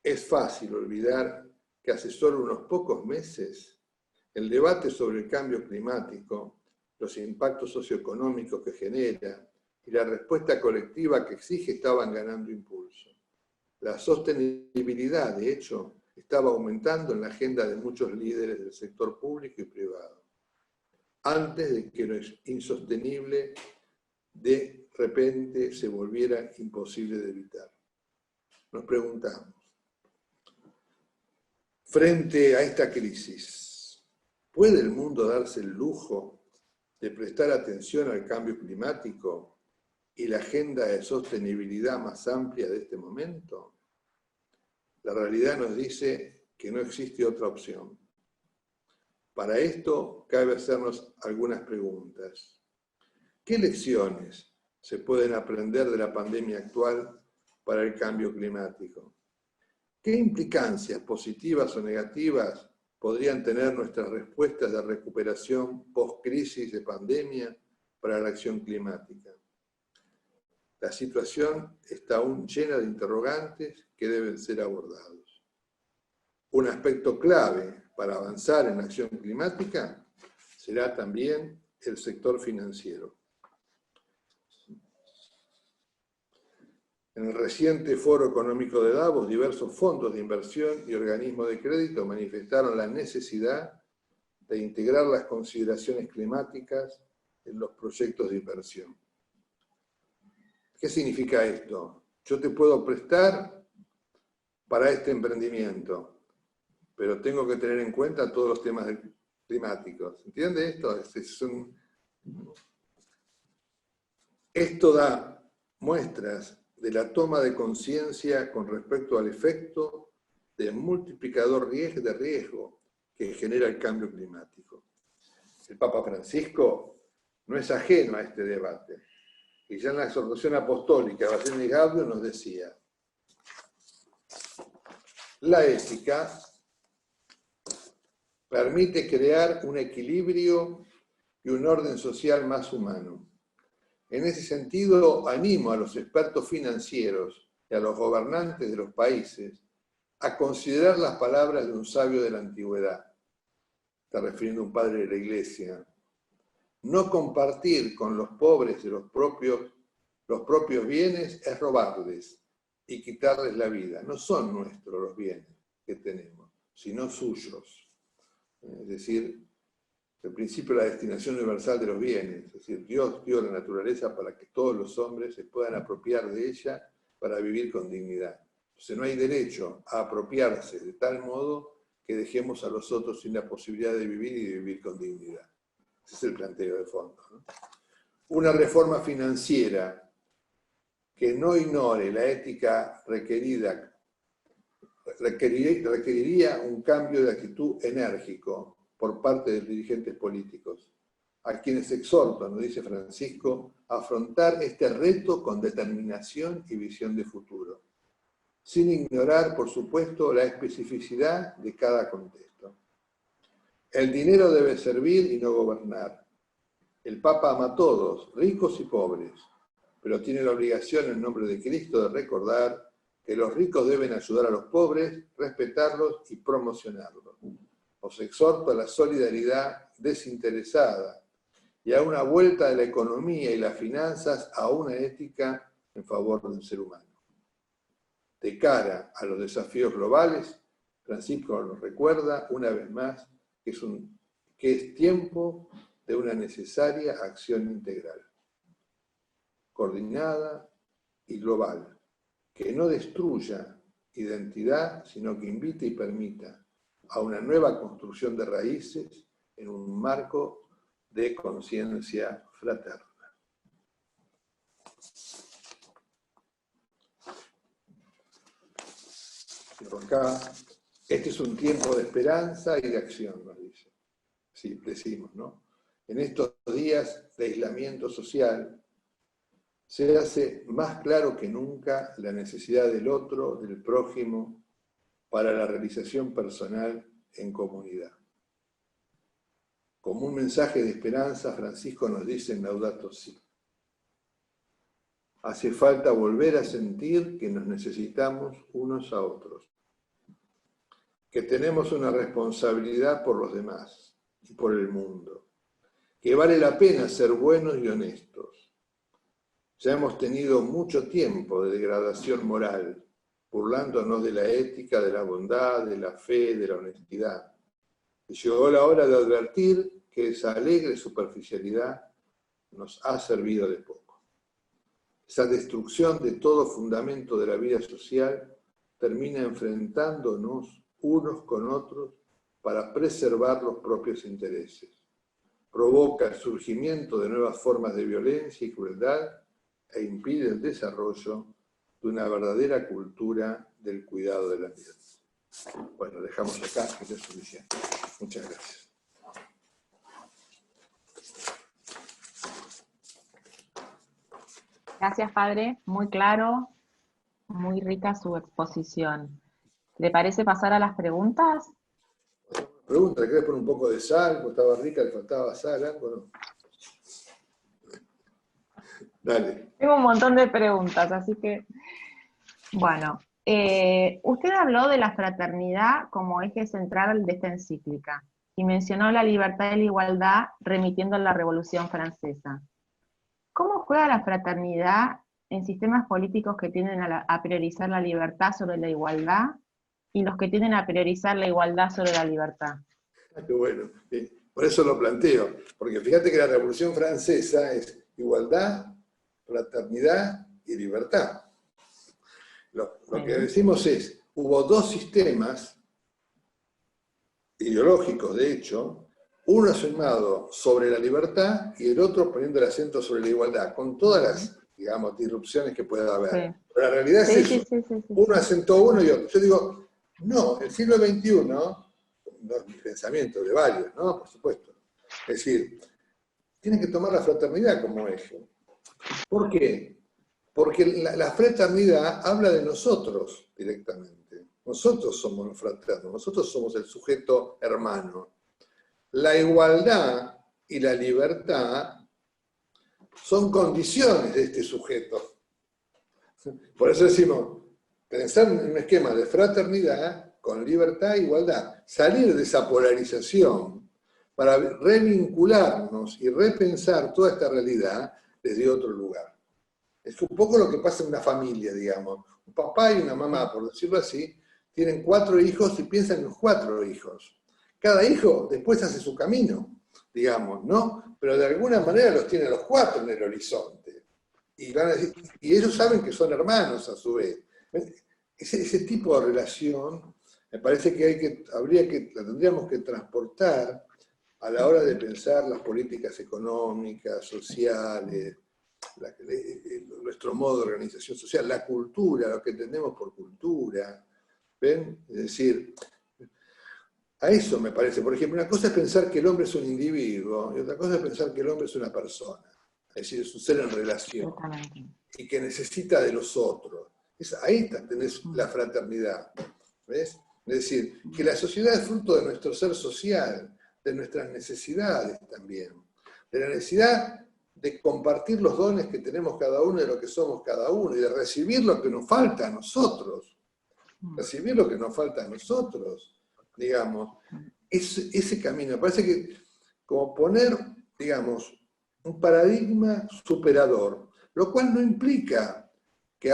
S2: es fácil olvidar que hace solo unos pocos meses el debate sobre el cambio climático, los impactos socioeconómicos que genera y la respuesta colectiva que exige estaban ganando impulso. La sostenibilidad, de hecho, estaba aumentando en la agenda de muchos líderes del sector público y privado, antes de que lo insostenible de repente se volviera imposible de evitar. Nos preguntamos, frente a esta crisis, ¿puede el mundo darse el lujo de prestar atención al cambio climático y la agenda de sostenibilidad más amplia de este momento? La realidad nos dice que no existe otra opción. Para esto cabe hacernos algunas preguntas. ¿Qué lecciones se pueden aprender de la pandemia actual para el cambio climático? ¿Qué implicancias positivas o negativas podrían tener nuestras respuestas de recuperación post-crisis de pandemia para la acción climática? La situación está aún llena de interrogantes que deben ser abordados. Un aspecto clave para avanzar en la acción climática será también el sector financiero. En el reciente Foro Económico de Davos, diversos fondos de inversión y organismos de crédito manifestaron la necesidad de integrar las consideraciones climáticas en los proyectos de inversión. ¿Qué significa esto? Yo te puedo prestar para este emprendimiento, pero tengo que tener en cuenta todos los temas climáticos. ¿Entiende esto? Esto da muestras de la toma de conciencia con respecto al efecto de multiplicador de riesgo que genera el cambio climático. El Papa Francisco no es ajeno a este debate, y ya en la exhortación apostólica Evangelii Gaudium nos decía: la ética permite crear un equilibrio y un orden social más humano. En ese sentido, animo a los expertos financieros y a los gobernantes de los países a considerar las palabras de un sabio de la antigüedad. Está refiriendo a un padre de la Iglesia. No compartir con los pobres de los propios bienes es robarles y quitarles la vida. No son nuestros los bienes que tenemos, sino suyos. Es decir, el principio de la destinación universal de los bienes. Es decir, Dios dio la naturaleza para que todos los hombres se puedan apropiar de ella para vivir con dignidad. Entonces no hay derecho a apropiarse de tal modo que dejemos a los otros sin la posibilidad de vivir y de vivir con dignidad. Ese es el planteo de fondo, ¿no? Una reforma financiera que no ignore la ética requeriría un cambio de actitud enérgico por parte de los dirigentes políticos, a quienes exhorto, nos dice Francisco, a afrontar este reto con determinación y visión de futuro, sin ignorar, por supuesto, la especificidad de cada contexto. El dinero debe servir y no gobernar. El Papa ama a todos, ricos y pobres, pero tiene la obligación en nombre de Cristo de recordar que los ricos deben ayudar a los pobres, respetarlos y promocionarlos. Os exhorto a la solidaridad desinteresada y a una vuelta de la economía y las finanzas a una ética en favor del ser humano. De cara a los desafíos globales, Francisco nos recuerda una vez más que es tiempo de una necesaria acción integral, coordinada y global, que no destruya identidad, sino que invite y permita a una nueva construcción de raíces en un marco de conciencia fraterna. Pero acá, este es un tiempo de esperanza y de acción, nos dice. Sí, decimos, ¿no? En estos días de aislamiento social, se hace más claro que nunca la necesidad del otro, del prójimo, para la realización personal en comunidad. Como un mensaje de esperanza, Francisco nos dice en Laudato Si: hace falta volver a sentir que nos necesitamos unos a otros, que tenemos una responsabilidad por los demás y por el mundo, que vale la pena ser buenos y honestos. Ya hemos tenido mucho tiempo de degradación moral, burlándonos de la ética, de la bondad, de la fe, de la honestidad. Y llegó la hora de advertir que esa alegre superficialidad nos ha servido de poco. Esa destrucción de todo fundamento de la vida social termina enfrentándonos unos con otros para preservar los propios intereses. Provoca el surgimiento de nuevas formas de violencia y crueldad e impide el desarrollo de una verdadera cultura del cuidado del ambiente. Bueno, dejamos acá, que es suficiente. Muchas gracias.
S1: Gracias, padre. Muy claro, muy rica su exposición. ¿Le parece pasar a las preguntas?
S2: Pregunta, ¿le querés poner un poco de sal? Porque estaba rica, le faltaba sal, algo, ¿no? Dale.
S1: Tengo un montón de preguntas, así que... Bueno, usted habló de la fraternidad como eje central de esta encíclica. y mencionó la libertad y la igualdad remitiendo a la Revolución Francesa. ¿Cómo juega la fraternidad en sistemas políticos que tienden a priorizar la libertad sobre la igualdad y los que tienden a priorizar la igualdad sobre la libertad?
S2: Qué bueno. Por eso lo planteo, porque fíjate que la Revolución Francesa es igualdad, fraternidad y libertad. Lo que decimos es, hubo dos sistemas ideológicos, de hecho, uno asumido sobre la libertad y el otro poniendo el acento sobre la igualdad, con todas las, digamos, disrupciones que pueda haber.
S1: Sí.
S2: Pero la realidad es eso.
S1: Sí.
S2: Uno asentó uno y otro. Yo digo, no, el siglo XXI, no es mi pensamiento, de varios, ¿no? Por supuesto. Es decir, tiene que tomar la fraternidad como eje. ¿Por qué? Porque la fraternidad habla de nosotros directamente. Nosotros somos los fraternos, nosotros somos el sujeto hermano. La igualdad y la libertad son condiciones de este sujeto. Por eso decimos, pensar en un esquema de fraternidad con libertad e igualdad. Salir de esa polarización para revincularnos y repensar toda esta realidad desde otro lugar. Es un poco lo que pasa en una familia, digamos. Un papá y una mamá, por decirlo así, tienen 4 hijos y piensan en los 4 hijos. Cada hijo después hace su camino, digamos, ¿no? Pero de alguna manera los tiene los 4 en el horizonte. Y, van a decir, y ellos saben que son hermanos a su vez. Ese tipo de relación me parece que la tendríamos que transportar a la hora de pensar las políticas económicas, sociales, nuestro modo de organización social, la cultura, lo que entendemos por cultura. ¿Ven? Es decir, a eso me parece. Por ejemplo, una cosa es pensar que el hombre es un individuo y otra cosa es pensar que el hombre es una persona. Es decir, es un ser en relación y que necesita de los otros. Ahí tenés la fraternidad. ¿Ves? Es decir, que la sociedad es fruto de nuestro ser social, de nuestras necesidades también, de la necesidad de compartir los dones que tenemos cada uno de lo que somos cada uno y de recibir lo que nos falta a nosotros. Recibir lo que nos falta a nosotros, digamos. Ese camino, me parece que como poner, digamos, un paradigma superador, lo cual no implica que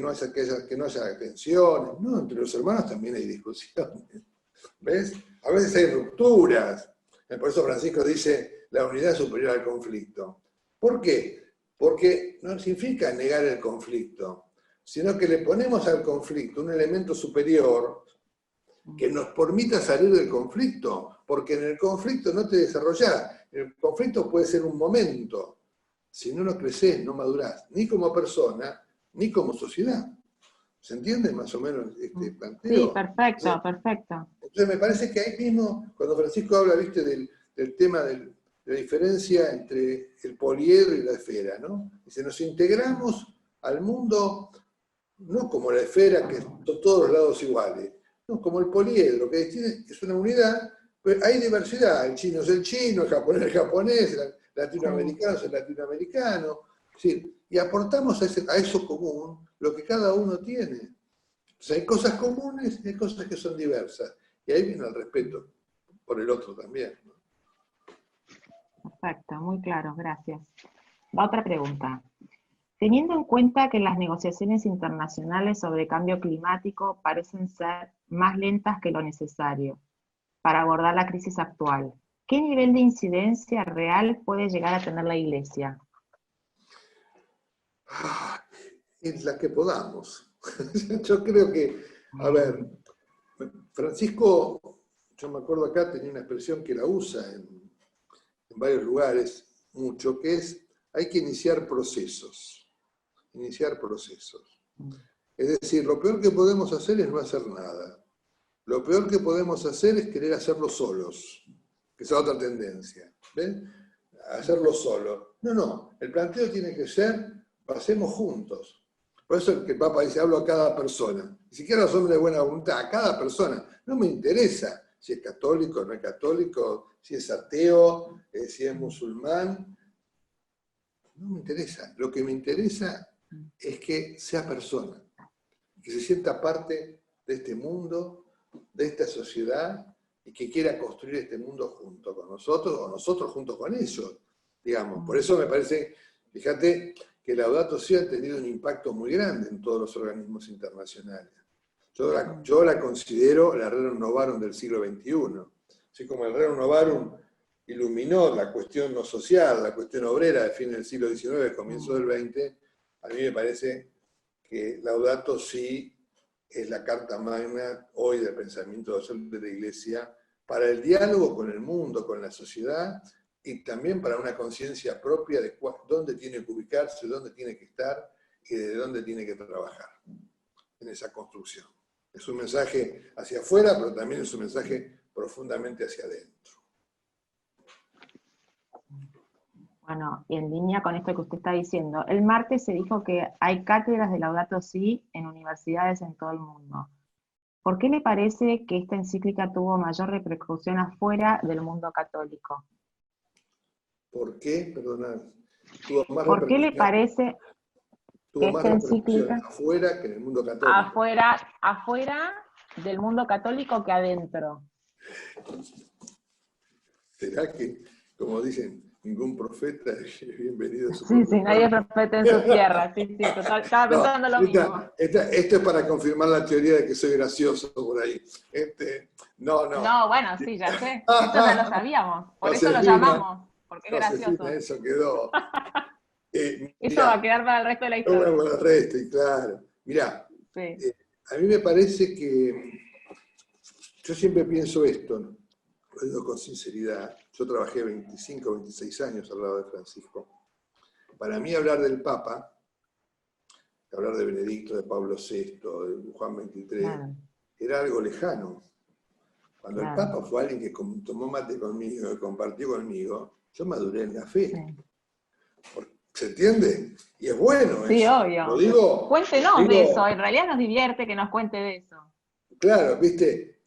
S2: no haya tensiones, no, entre los hermanos también hay discusiones, ¿ves? A veces hay rupturas, por eso Francisco dice la unidad superior al conflicto. ¿Por qué? Porque no significa negar el conflicto, sino que le ponemos al conflicto un elemento superior que nos permita salir del conflicto, porque en el conflicto no te desarrollás, el conflicto puede ser un momento, si no creces, no madurás, ni como persona, ni como sociedad. ¿Se entiende más o menos este planteo?
S1: Sí, perfecto.
S2: Entonces me parece que ahí mismo, cuando Francisco habla, viste, del tema de la diferencia entre el poliedro y la esfera, ¿no? Dice, nos integramos al mundo no como la esfera, que son todos los lados iguales, no, como el poliedro, que es una unidad, pero hay diversidad, el chino es el chino, el japonés es el japonés, el latinoamericano es el latinoamericano, ¿sí? Y aportamos a eso común lo que cada uno tiene. O sea, hay cosas comunes y hay cosas que son diversas. Y ahí viene el respeto por el otro también, ¿no?
S1: Perfecto, muy claro, gracias. Va otra pregunta. Teniendo en cuenta que las negociaciones internacionales sobre cambio climático parecen ser más lentas que lo necesario para abordar la crisis actual, ¿qué nivel de incidencia real puede llegar a tener la Iglesia?
S2: Es la que podamos. Yo creo que, a ver, Francisco, yo me acuerdo acá, tenía una expresión que la usa en varios lugares mucho, que es, hay que iniciar procesos. Iniciar procesos. Es decir, lo peor que podemos hacer es no hacer nada. Lo peor que podemos hacer es querer hacerlo solos, que es otra tendencia. ¿Ven? Hacerlo solo. No, el planteo tiene que ser, pasemos juntos. Por eso el que el Papa dice, hablo a cada persona. Ni siquiera los hombres de buena voluntad, a cada persona. No me interesa si es católico o no es católico, si es ateo, si es musulmán. No me interesa. Lo que me interesa es que sea persona, que se sienta parte de este mundo, de esta sociedad, y que quiera construir este mundo junto con nosotros, o nosotros junto con ellos, digamos. Por eso me parece, fíjate, que Laudato Si ha tenido un impacto muy grande en todos los organismos internacionales. Yo la considero la Rerum Novarum del siglo XXI. Así como el Rerum Novarum iluminó la cuestión no social, la cuestión obrera de fin del siglo XIX, comienzo del XX, a mí me parece que Laudato Si es la carta magna hoy del pensamiento social de la Iglesia para el diálogo con el mundo, con la sociedad, y también para una conciencia propia de dónde tiene que ubicarse, dónde tiene que estar y de dónde tiene que trabajar en esa construcción. Es un mensaje hacia afuera, pero también es un mensaje profundamente hacia adentro.
S1: Bueno, y en línea con esto que usted está diciendo, el martes se dijo que hay cátedras de Laudato Si en universidades en todo el mundo. ¿Por qué le parece que esta encíclica tuvo mayor repercusión afuera del mundo católico?
S2: ¿Por qué? Perdona. Tuvo más
S1: ¿Por qué le parece que esta encíclica
S2: afuera que en el mundo católico?
S1: Afuera del mundo católico que adentro.
S2: ¿Será que, como dicen, ningún profeta es bienvenido a su
S1: Sí, nadie es profeta en su tierra. Sí, total, estaba pensando lo mismo.
S2: Esto es para confirmar la teoría de que soy gracioso por ahí. No.
S1: No, bueno, sí, ya sé. Esto ya lo sabíamos. Por eso lo llamamos. Porque es gracioso.
S2: Eso quedó.
S1: Eso va a quedar para el resto de la historia.
S2: Para el resto, y claro. Mirá,
S1: sí.
S2: A mí me parece que yo siempre pienso esto, ¿no? Lo digo con sinceridad. Yo trabajé 25, 26 años al lado de Francisco. Para mí hablar del Papa, hablar de Benedicto, de Pablo VI, de Juan XXIII, era algo lejano. Cuando el Papa fue alguien que tomó mate conmigo, que compartió conmigo, yo maduré en la fe. Sí. ¿Se entiende? Y es bueno
S1: sí,
S2: eso.
S1: Obvio.
S2: Lo digo,
S1: Cuéntenos de eso, en realidad nos divierte que nos cuente de eso.
S2: Claro, viste,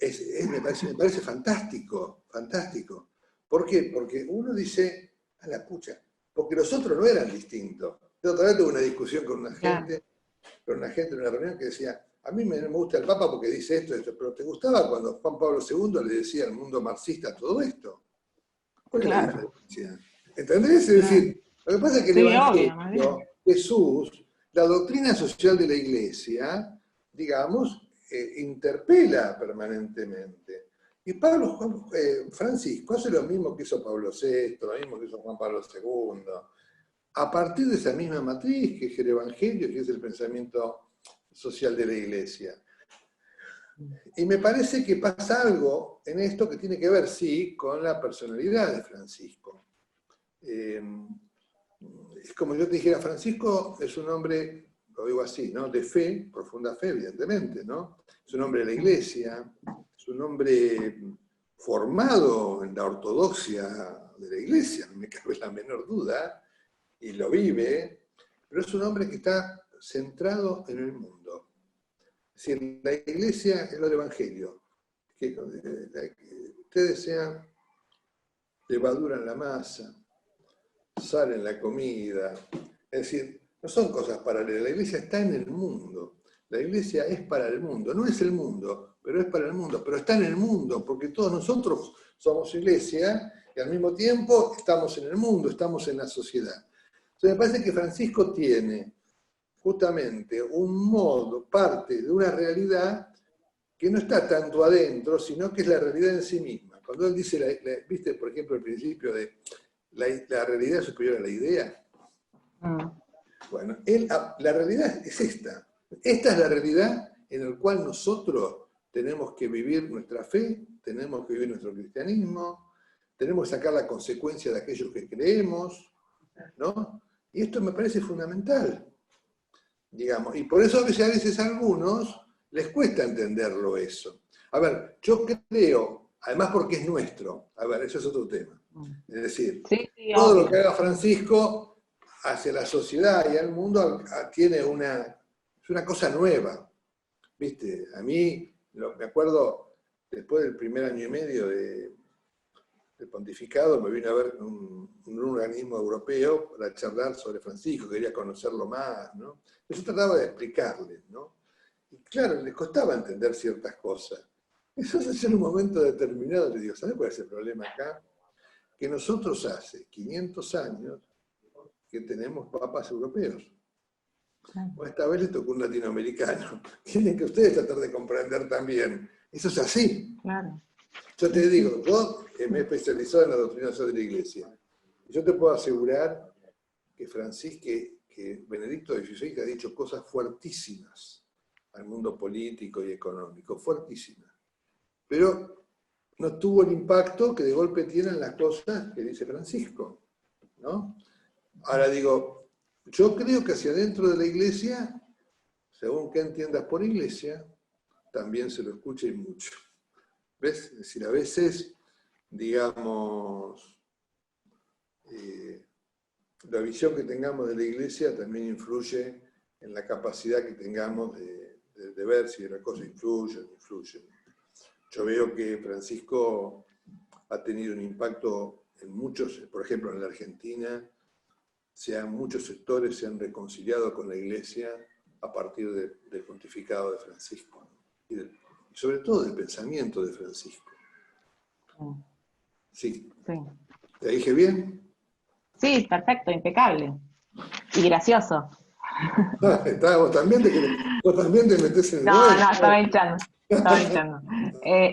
S2: me parece fantástico, fantástico. ¿Por qué? Porque uno dice, a la pucha, porque los otros no eran distintos. Yo otra vez tuve una discusión con una gente en una reunión que decía, a mí me gusta el Papa porque dice esto, pero ¿te gustaba cuando Juan Pablo II le decía al mundo marxista todo esto? ¿Cuál es la diferencia? ¿Entendés? Es decir, lo que pasa es que el Evangelio, Jesús, la doctrina social de la Iglesia, digamos, interpela permanentemente. Y Francisco hace lo mismo que hizo Pablo VI, lo mismo que hizo Juan Pablo II, a partir de esa misma matriz que es el Evangelio, que es el pensamiento social de la Iglesia. Y me parece que pasa algo en esto que tiene que ver, sí, con la personalidad de Francisco. Es como yo te dijera, Francisco es un hombre, lo digo así, ¿no? De fe, profunda fe, evidentemente, ¿no? Es un hombre de la Iglesia, es un hombre formado en la ortodoxia de la Iglesia, no me cabe la menor duda, y lo vive, pero es un hombre que está centrado en el mundo. Es decir, la Iglesia es lo del Evangelio, que ustedes sean levadura en la masa, sal en la comida, es decir, no son cosas paralelas, la Iglesia está en el mundo, la Iglesia es para el mundo, no es el mundo, pero es para el mundo, pero está en el mundo, porque todos nosotros somos Iglesia y al mismo tiempo estamos en el mundo, estamos en la sociedad. Entonces me parece que Francisco tiene justamente un modo, parte de una realidad que no está tanto adentro, sino que es la realidad en sí misma. Cuando él dice, viste, por ejemplo, el principio de la realidad es superior a la idea. Bueno, la realidad es esta. Esta es la realidad en la cual nosotros tenemos que vivir nuestra fe, tenemos que vivir nuestro cristianismo, tenemos que sacar la consecuencia de aquellos que creemos, ¿no? Y esto me parece fundamental, digamos. Y por eso a veces a algunos les cuesta entenderlo eso. A ver, yo creo, además porque es nuestro, a ver, eso es otro tema. Es decir, todo lo que haga Francisco hacia la sociedad y al mundo tiene una cosa nueva. ¿Viste? A mí, me acuerdo, después del primer año y medio de pontificado, me vine a ver un organismo europeo para charlar sobre Francisco, quería conocerlo más, ¿no? Yo trataba de explicarle, ¿no? Y claro, les costaba entender ciertas cosas. Entonces en un momento determinado le digo, ¿sabes cuál es el problema acá? Que nosotros hace 500 años que tenemos papas europeos. Bueno, esta vez le tocó un latinoamericano. Tienen que ustedes tratar de comprender también. Eso es así.
S1: Claro.
S2: Yo te digo, yo me he especializado en la doctrinación de la Iglesia. Yo te puedo asegurar que que Benedicto XVI ha dicho cosas fuertísimas al mundo político y económico, fuertísimas. Pero no tuvo el impacto que de golpe tienen las cosas que dice Francisco, ¿no? Ahora digo, yo creo que hacia adentro de la Iglesia, según que entiendas por Iglesia, también se lo escucha y mucho. ¿Ves? Es decir, a veces, digamos, la visión que tengamos de la Iglesia también influye en la capacidad que tengamos de ver si las cosas influyen, no influyen. Yo veo que Francisco ha tenido un impacto en muchos, por ejemplo en la Argentina, muchos sectores se han reconciliado con la Iglesia a partir del pontificado de Francisco, y sobre todo del pensamiento de Francisco. Sí.
S1: Sí.
S2: ¿Te dije bien?
S1: Sí, perfecto, impecable. Y gracioso.
S2: Vos también te metés en el
S1: No,
S2: gol.
S1: no, estaba hinchando. Estaba hinchando.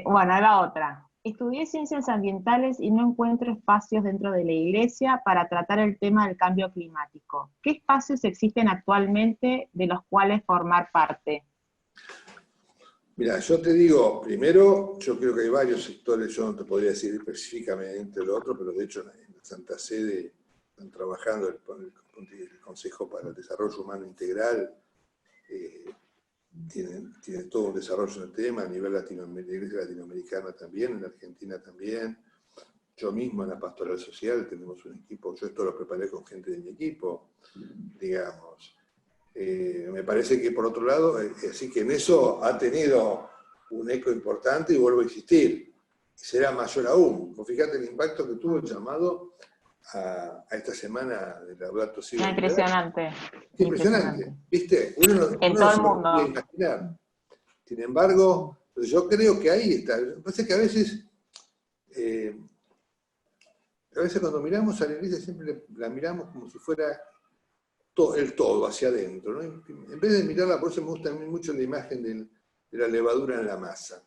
S1: Bueno, la otra. Estudié ciencias ambientales y no encuentro espacios dentro de la iglesia para tratar el tema del cambio climático. ¿Qué espacios existen actualmente de los cuales formar parte?
S2: Mira, yo te digo, primero, yo creo que hay varios sectores, yo no te podría decir específicamente lo otro, pero de hecho en la Santa Sede están trabajando el Consejo para el Desarrollo Humano Integral, tiene todo un desarrollo en el tema a nivel latinoamericano, la Iglesia latinoamericana también, en la Argentina también. Yo mismo en la Pastoral Social tenemos un equipo, yo esto lo preparé con gente de mi equipo, digamos. Me parece que por otro lado, así que en eso ha tenido un eco importante y vuelvo a insistir, será mayor aún. Vos fíjate el impacto que tuvo el llamado a esta semana del Laudato Si.
S1: Impresionante.
S2: Impresionante, ¿viste? Uno
S1: En
S2: no
S1: todo
S2: se
S1: el
S2: lo puede
S1: mundo.
S2: imaginar. Sin embargo, yo creo que ahí está. Me parece que a veces cuando miramos a la iglesia siempre la miramos como si fuera el todo hacia adentro, ¿no? En vez de mirarla, por eso me gusta a mí mucho la imagen de la levadura en la masa.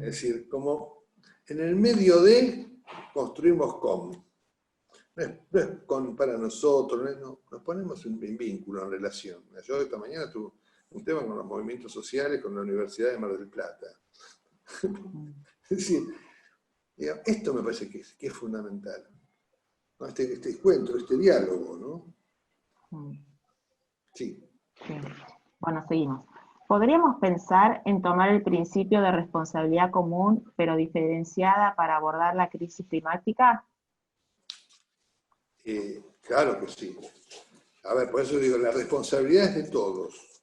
S2: Es decir, como en el medio de construimos con. No es con para nosotros, nos ponemos en vínculo, en relación. Yo esta mañana tuve un tema con los movimientos sociales con la Universidad de Mar del Plata. Es decir, digamos, esto me parece que es fundamental, ¿no? Este encuentro, este diálogo, ¿no? Sí.
S1: Sí. Bueno, seguimos. ¿Podríamos pensar en tomar el principio de responsabilidad común, pero diferenciada para abordar la crisis climática?
S2: Claro que sí. A ver, por eso digo, la responsabilidad es de todos,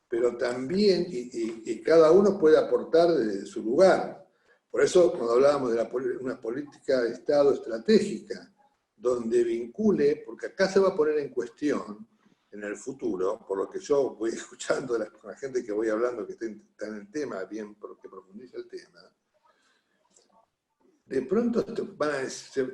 S2: pero también, y cada uno puede aportar desde su lugar. Por eso, cuando hablábamos de una política de Estado estratégica, donde vincule, porque acá se va a poner en cuestión, en el futuro, por lo que yo voy escuchando con la gente que voy hablando, que está en el tema, bien, que profundiza el tema, de pronto el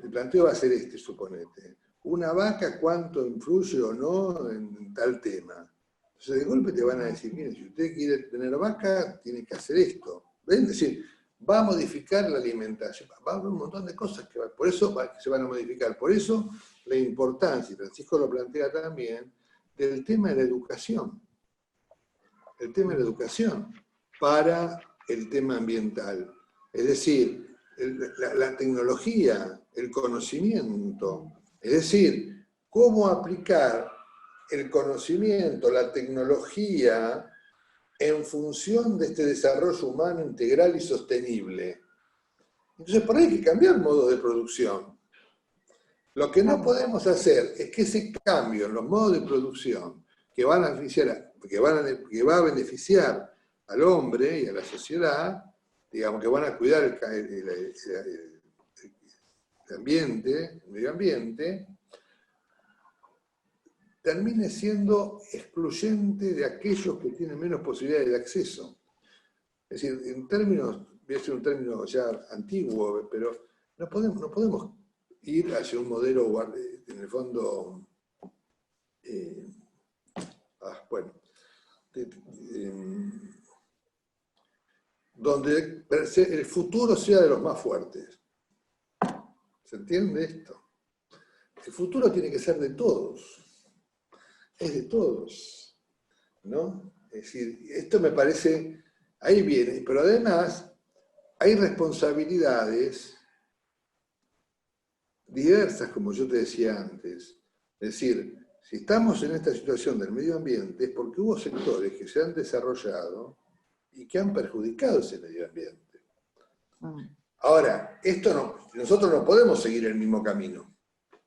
S2: planteo va a ser este, suponete. Una vaca, ¿cuánto influye o no en tal tema? Entonces de golpe te van a decir, mire, si usted quiere tener vaca, tiene que hacer esto. ¿Ven? Es decir, va a modificar la alimentación, va a haber un montón de cosas por eso se van a modificar. Por eso la importancia, y Francisco lo plantea también, del tema de la educación. El tema de la educación para el tema ambiental. Es decir, la tecnología, el conocimiento, es decir, cómo aplicar el conocimiento, la tecnología en función de este desarrollo humano integral y sostenible. Entonces, por ahí hay que cambiar el modo de producción. Lo que no podemos hacer es que ese cambio en los modos de producción que van a beneficiar al hombre y a la sociedad, digamos que van a cuidar el ambiente, el medio ambiente, termine siendo excluyente de aquellos que tienen menos posibilidades de acceso. Es decir, en términos, voy a decir un término ya antiguo, pero no podemos ir hacia un modelo, en el fondo, bueno, donde el futuro sea de los más fuertes. ¿Se entiende esto? El futuro tiene que ser de todos. Es de todos, ¿no? Es decir, esto me parece, ahí viene, pero además hay responsabilidades diversas, como yo te decía antes. Es decir, si estamos en esta situación del medio ambiente es porque hubo sectores que se han desarrollado y que han perjudicado ese medio ambiente. Ahora, nosotros no podemos seguir el mismo camino,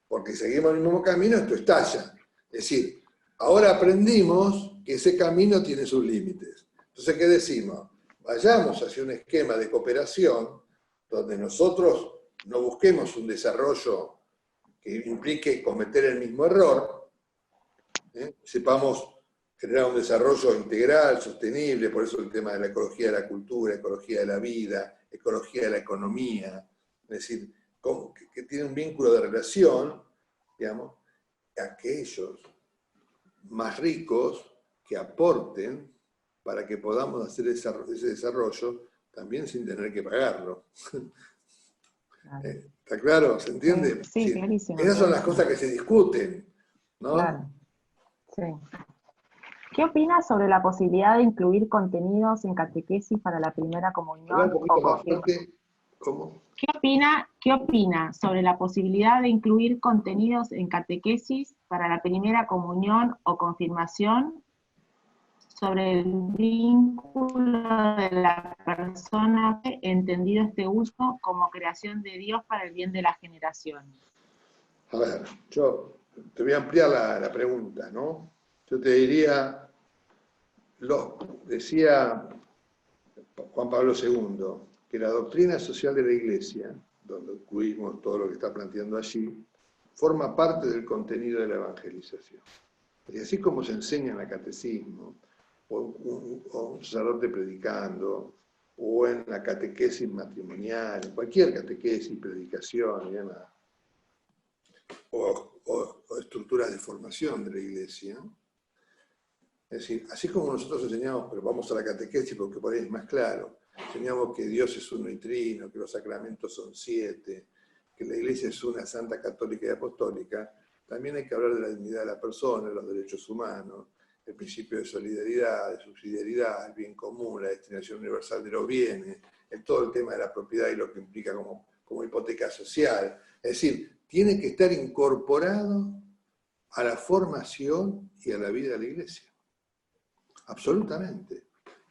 S2: porque si seguimos el mismo camino, esto estalla. Es decir, ahora aprendimos que ese camino tiene sus límites. Entonces, ¿qué decimos? Vayamos hacia un esquema de cooperación donde nosotros no busquemos un desarrollo que implique cometer el mismo error, sepamos generar un desarrollo integral, sostenible, por eso el tema de la ecología de la cultura, ecología de la vida, ecología de la economía, es decir, que tiene un vínculo de relación, digamos, a aquellos más ricos que aporten para que podamos hacer ese desarrollo también sin tener que pagarlo.
S1: Claro.
S2: ¿Está claro? ¿Se entiende?
S1: Sí, clarísimo.
S2: Esas son las cosas que se discuten, ¿no?
S1: Claro. Sí. ¿Qué opinas sobre la posibilidad de incluir contenidos en catequesis para la primera comunión?
S2: Un poquito más fuerte. ¿Cómo?
S1: ¿Qué opina sobre la posibilidad de incluir contenidos en catequesis para la primera comunión o confirmación sobre el vínculo de la persona, entendido este uso como creación de Dios para el bien de las generaciones?
S2: A ver, yo te voy a ampliar la pregunta, ¿no? Yo te diría, decía Juan Pablo II, que la doctrina social de la Iglesia, donde incluimos todo lo que está planteando allí, forma parte del contenido de la evangelización. Y así como se enseña en el catecismo, o un sacerdote predicando, o en la catequesis matrimonial, en cualquier catequesis, predicación y demás, o estructuras de formación de la Iglesia. Es decir, así como nosotros enseñamos, pero vamos a la catequesis porque por ahí es más claro, enseñamos que Dios es uno y trino, que los sacramentos son 7, que la Iglesia es una santa, católica y apostólica, también hay que hablar de la dignidad de la persona, los derechos humanos, el principio de solidaridad, de subsidiariedad, el bien común, la destinación universal de los bienes, todo el tema de la propiedad y lo que implica como hipoteca social. Es decir, tiene que estar incorporado a la formación y a la vida de la Iglesia. Absolutamente.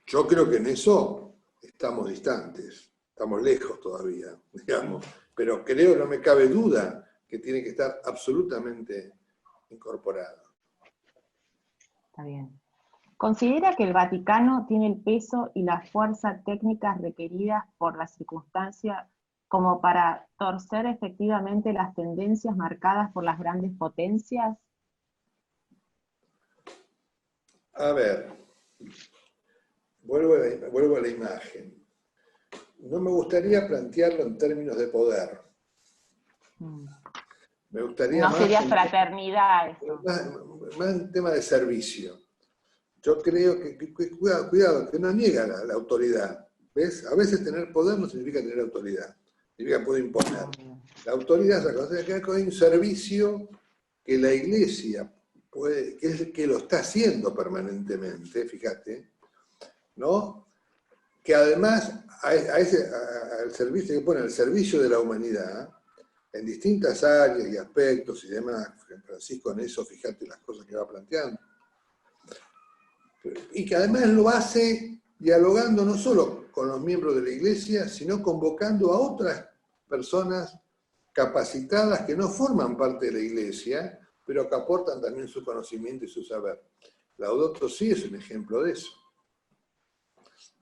S2: Yo creo que en eso estamos distantes, estamos lejos todavía, digamos, pero creo, no me cabe duda, que tiene que estar absolutamente incorporado.
S1: Está bien. ¿Considera que el Vaticano tiene el peso y las fuerzas técnicas requeridas por la circunstancia como para torcer efectivamente las tendencias marcadas por las grandes potencias?
S2: A ver, vuelvo a la imagen. No me gustaría plantearlo en términos de poder. Me gustaría
S1: no sería fraternidad eso.
S2: Más un tema de servicio. Yo creo que cuidado, que no niega la autoridad. ¿Ves? A veces tener poder no significa tener autoridad. Significa que puede imponer. La autoridad es la cosa, que hay un servicio que la Iglesia puede, que es el que lo está haciendo permanentemente, fíjate, ¿no? Que además al servicio que pone al servicio de la humanidad, en distintas áreas y aspectos y demás, Francisco en eso, fíjate las cosas que va planteando, y que además lo hace dialogando no solo con los miembros de la Iglesia, sino convocando a otras personas capacitadas que no forman parte de la Iglesia, pero que aportan también su conocimiento y su saber. Laudato Si es un ejemplo de eso.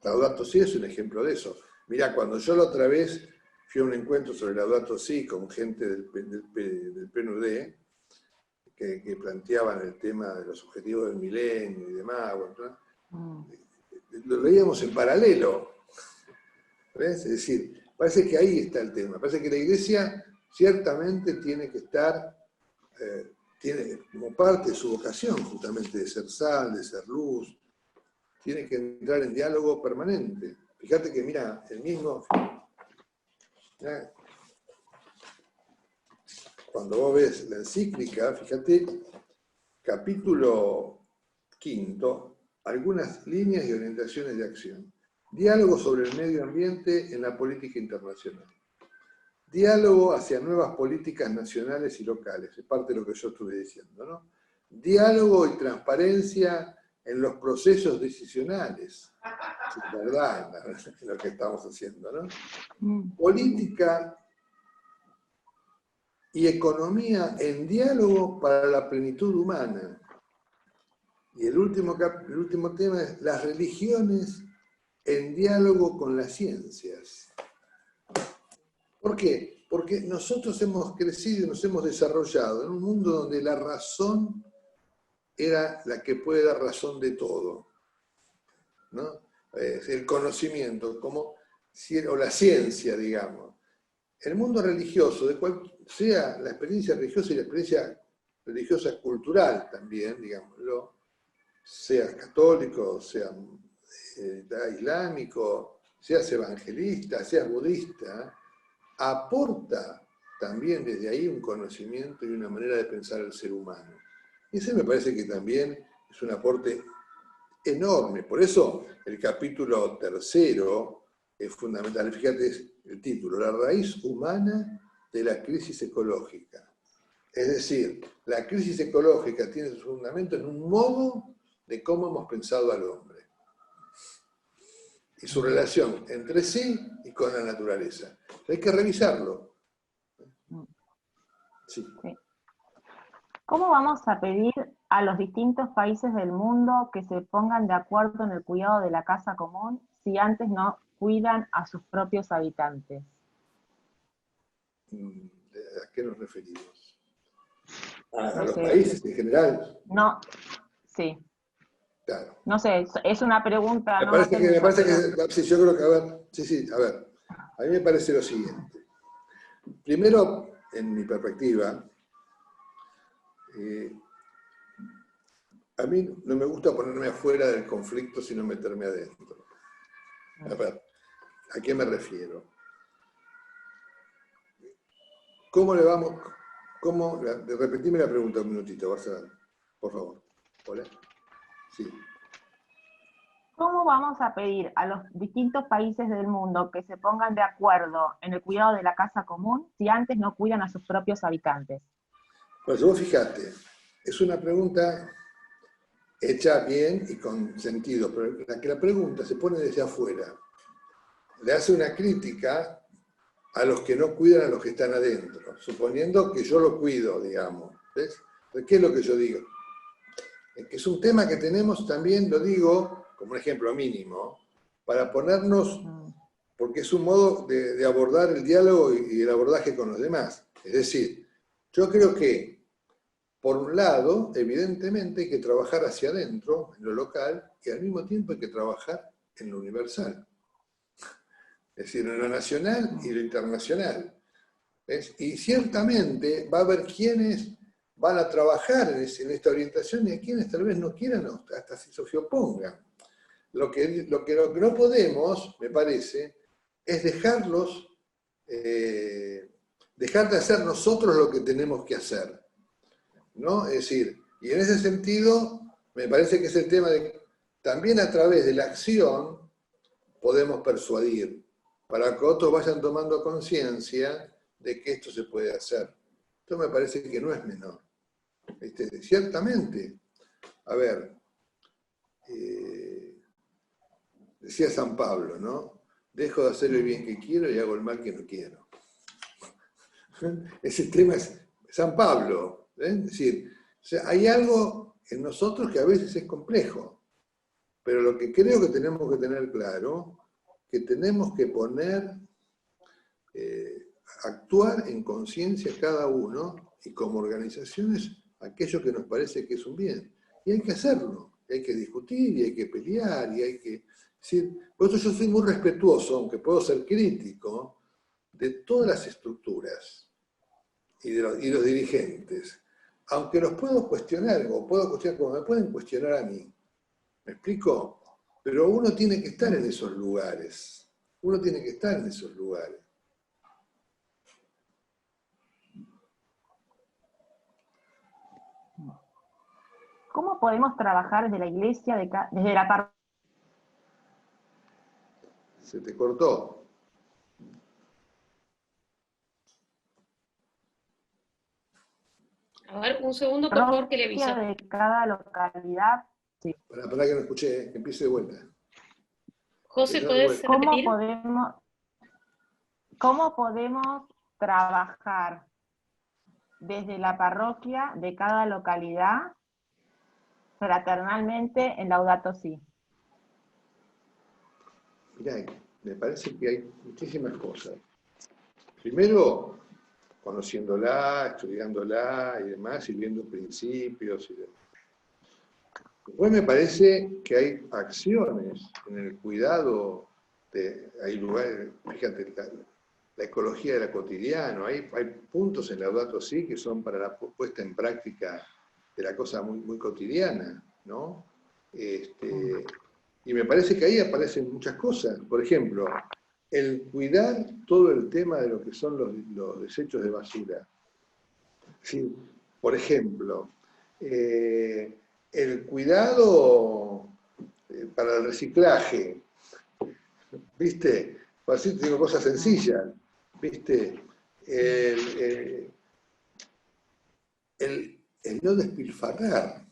S2: Laudato Si es un ejemplo de eso. Mirá, cuando yo la otra vez fui a un encuentro sobre Laudato Si con gente del PNUD, que planteaban el tema de los objetivos del milenio y demás, lo leíamos en paralelo. ¿Ves? Es decir, parece que ahí está el tema. Parece que la Iglesia ciertamente tiene que estar, tiene como parte de su vocación justamente de ser sal, de ser luz, tiene que entrar en diálogo permanente. Fíjate que, mira, el mismo... Cuando vos ves la encíclica, fíjate, capítulo 5, algunas líneas y orientaciones de acción. Diálogo sobre el medio ambiente en la política internacional. Diálogo hacia nuevas políticas nacionales y locales. Es parte de lo que yo estuve diciendo, ¿no? Diálogo y transparencia en los procesos decisionales. Es verdad, lo que estamos haciendo, ¿no? Política y economía en diálogo para la plenitud humana. Y el último tema es las religiones en diálogo con las ciencias. ¿Por qué? Porque nosotros hemos crecido y nos hemos desarrollado en un mundo donde la razón era la que puede dar razón de todo, ¿no? El conocimiento, o la ciencia, digamos. El mundo religioso, de cual sea la experiencia religiosa y la experiencia religiosa cultural también, digámoslo, seas católico, seas islámico, seas evangelista, seas budista, aporta también desde ahí un conocimiento y una manera de pensar al ser humano. Y ese me parece que también es un aporte enorme. Por eso el capítulo 3 es fundamental. Fíjate el título, la raíz humana de la crisis ecológica. Es decir, la crisis ecológica tiene su fundamento en un modo de cómo hemos pensado al hombre y su relación entre sí y con la naturaleza. Hay que revisarlo. Sí.
S1: Sí. ¿Cómo vamos a pedir a los distintos países del mundo que se pongan de acuerdo en el cuidado de la casa común si antes no cuidan a sus propios habitantes?
S2: ¿A qué nos referimos? ¿A
S1: No
S2: los
S1: sé.
S2: países en general?
S1: No, sí.
S2: Claro.
S1: No sé, es una pregunta.
S2: Me
S1: No
S2: parece
S1: técnica,
S2: que, sí, yo creo que, a ver, a mí me parece lo siguiente. Primero, en mi perspectiva, a mí no me gusta ponerme afuera del conflicto, sino meterme adentro. A ver, ¿a qué me refiero? ¿Cómo le vamos? Repetime la pregunta un minutito, Barcelona, por favor. ¿Hola? Sí.
S1: ¿Cómo vamos a pedir a los distintos países del mundo que se pongan de acuerdo en el cuidado de la casa común si antes no cuidan a sus propios habitantes?
S2: Pues vos fijate, es una pregunta hecha bien y con sentido, pero la pregunta se pone desde afuera. Le hace una crítica a los que no cuidan a los que están adentro, suponiendo que yo lo cuido, digamos. ¿Ves? Entonces, ¿qué es lo que yo digo? Es que es un tema que tenemos también, lo digo como un ejemplo mínimo, para ponernos, porque es un modo de abordar el diálogo y el abordaje con los demás. Es decir, yo creo que, por un lado, evidentemente hay que trabajar hacia adentro, en lo local, y al mismo tiempo hay que trabajar en lo universal. Es decir, en lo nacional y lo internacional. ¿Ves? Y ciertamente va a haber quienes van a trabajar en esta orientación y a quienes tal vez no quieran, hasta se opongan. Lo que no podemos, me parece, es dejar de hacer nosotros lo que tenemos que hacer, ¿no? Es decir, y en ese sentido, me parece que es el tema de, también a través de la acción, podemos persuadir, para que otros vayan tomando conciencia de que esto se puede hacer. Esto me parece que no es menor. Ciertamente, a ver, decía San Pablo, ¿no? Dejo de hacer el bien que quiero y hago el mal que no quiero. Ese tema es San Pablo. Es decir, o sea, hay algo en nosotros que a veces es complejo, pero lo que creo que tenemos que tener claro, que tenemos que poner, actuar en conciencia cada uno y como organizaciones aquello que nos parece que es un bien. Y hay que hacerlo, hay que discutir y hay que pelear y hay que ¿Sí? Por eso yo soy muy respetuoso, aunque puedo ser crítico, de todas las estructuras y los dirigentes. Aunque los puedo cuestionar, o puedo cuestionar como me pueden cuestionar a mí. ¿Me explico? Pero uno tiene que estar en esos lugares. Uno tiene que estar en esos lugares.
S1: ¿Cómo podemos trabajar desde la iglesia, desde la parroquia?
S2: Se te cortó.
S3: A ver, un segundo, por favor, que le aviso.
S1: De cada localidad. Sí.
S2: Para que no escuché, que empiece de vuelta.
S3: José, ¿podés repetir?
S1: ¿Cómo podemos trabajar desde la parroquia de cada localidad fraternalmente en Laudato Si?
S2: Mirá, me parece que hay muchísimas cosas. Primero, conociéndola, estudiándola y demás, y viendo principios y demás. Después me parece que hay acciones en el cuidado, hay lugares, fíjate, la ecología de la cotidiana, hay puntos en Laudato Si que son para la puesta en práctica de la cosa muy, muy cotidiana, ¿no? Y me parece que ahí aparecen muchas cosas. Por ejemplo, el cuidar todo el tema de lo que son los desechos de basura. ¿Sí? Por ejemplo, el cuidado para el reciclaje, ¿viste? Así tengo cosas sencillas, ¿viste? El no despilfarrar.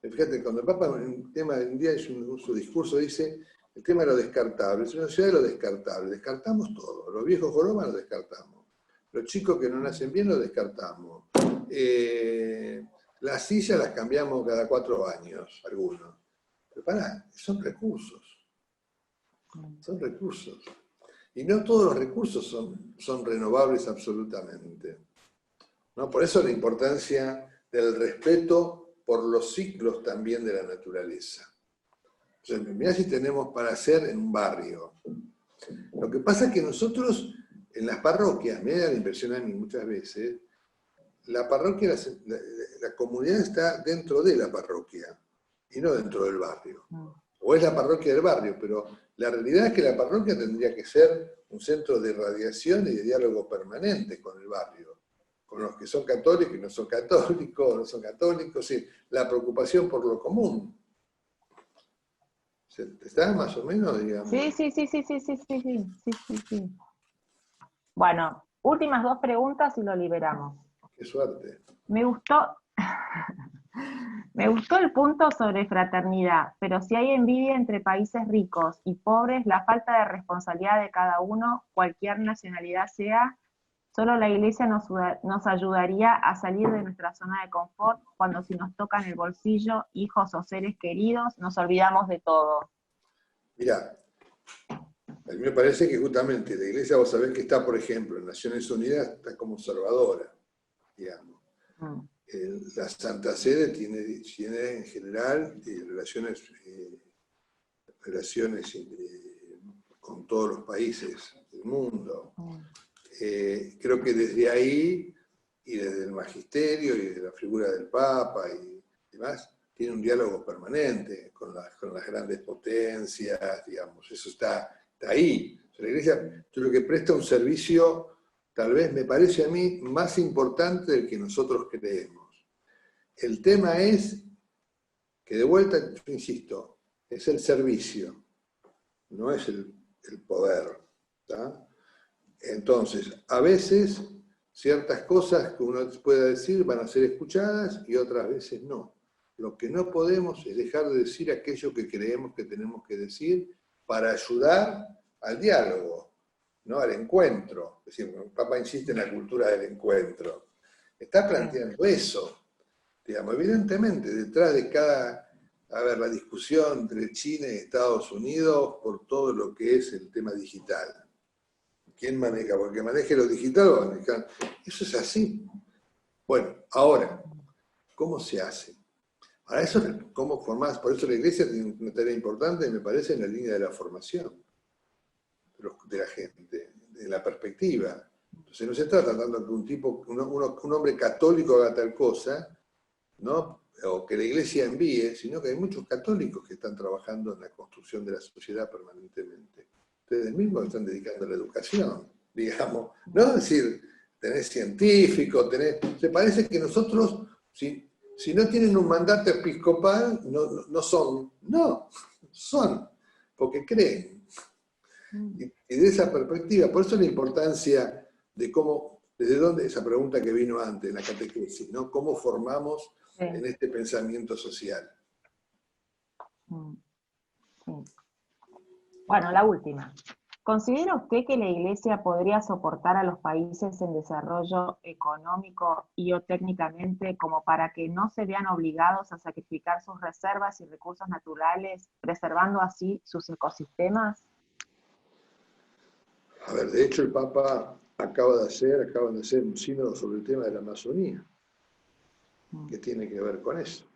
S2: Fíjate, cuando el Papa un día en su discurso dice, el tema de lo descartable, es una ciudad de lo descartable, descartamos todo, los viejos jorobas los descartamos, los chicos que no nacen bien los descartamos, las sillas las cambiamos cada 4 años, algunos. Pero pará, son recursos. Son recursos. Y no todos los recursos son renovables absolutamente, ¿no? Por eso la importancia del respeto por los ciclos también de la naturaleza. O sea, mirá si tenemos para hacer en un barrio. Lo que pasa es que nosotros, en las parroquias, me da la impresión a mí muchas veces, la parroquia, la comunidad está dentro de la parroquia y no dentro del barrio. O es la parroquia del barrio, pero la realidad es que la parroquia tendría que ser un centro de radiación y de diálogo permanente con el barrio, con los que son católicos y no son católicos, sí, la preocupación por lo común. ¿Está más o menos, digamos?
S1: Sí. Bueno, últimas 2 preguntas y lo liberamos.
S2: Qué suerte.
S1: Me gustó el punto sobre fraternidad, pero si hay envidia entre países ricos y pobres, la falta de responsabilidad de cada uno, cualquier nacionalidad sea, solo la Iglesia nos ayudaría a salir de nuestra zona de confort cuando si nos toca en el bolsillo, hijos o seres queridos, nos olvidamos de todo.
S2: Mirá, a mí me parece que justamente la Iglesia, vos sabés que está, por ejemplo, en Naciones Unidas, está como observadora, digamos. La Santa Sede tiene en general relaciones con todos los países del mundo. Creo que desde ahí, y desde el magisterio, y desde la figura del Papa y demás, tiene un diálogo permanente con las grandes potencias, digamos, eso está ahí. O sea, la Iglesia, yo creo que presta un servicio, tal vez me parece a mí, más importante del que nosotros creemos. El tema es que, de vuelta, yo insisto, es el servicio, no es el poder, ¿tá? Entonces, a veces, ciertas cosas que uno pueda decir van a ser escuchadas y otras veces no. Lo que no podemos es dejar de decir aquello que creemos que tenemos que decir para ayudar al diálogo, ¿no? Al encuentro. Es decir, el Papa insiste en la cultura del encuentro. Está planteando eso. Digamos, evidentemente, detrás de la discusión entre China y Estados Unidos por todo lo que es el tema digital. ¿Quién maneja? Porque maneje lo digital o manejar. Eso es así. Bueno, ahora, ¿cómo se hace? Ahora, eso es cómo formás, por eso la iglesia tiene una tarea importante, me parece, en la línea de la formación de la gente, de la perspectiva. Entonces no se está tratando de que un tipo, un hombre católico haga tal cosa, ¿no? O que la iglesia envíe, sino que hay muchos católicos que están trabajando en la construcción de la sociedad permanentemente. Ustedes mismos están dedicando a la educación, digamos, ¿no? Es decir, tenés científicos, se parece que nosotros, si no tienen un mandato episcopal, no son, no, son, porque creen. Y de esa perspectiva, por eso la importancia de cómo, desde dónde, esa pregunta que vino antes en la catequesis, ¿no? ¿Cómo formamos en este pensamiento social?
S1: Sí. Bueno, la última. ¿Considera usted que la Iglesia podría soportar a los países en desarrollo económico y o técnicamente como para que no se vean obligados a sacrificar sus reservas y recursos naturales, preservando así sus ecosistemas?
S2: A ver, de hecho el Papa acaban de hacer un sínodo sobre el tema de la Amazonía, que tiene que ver con eso.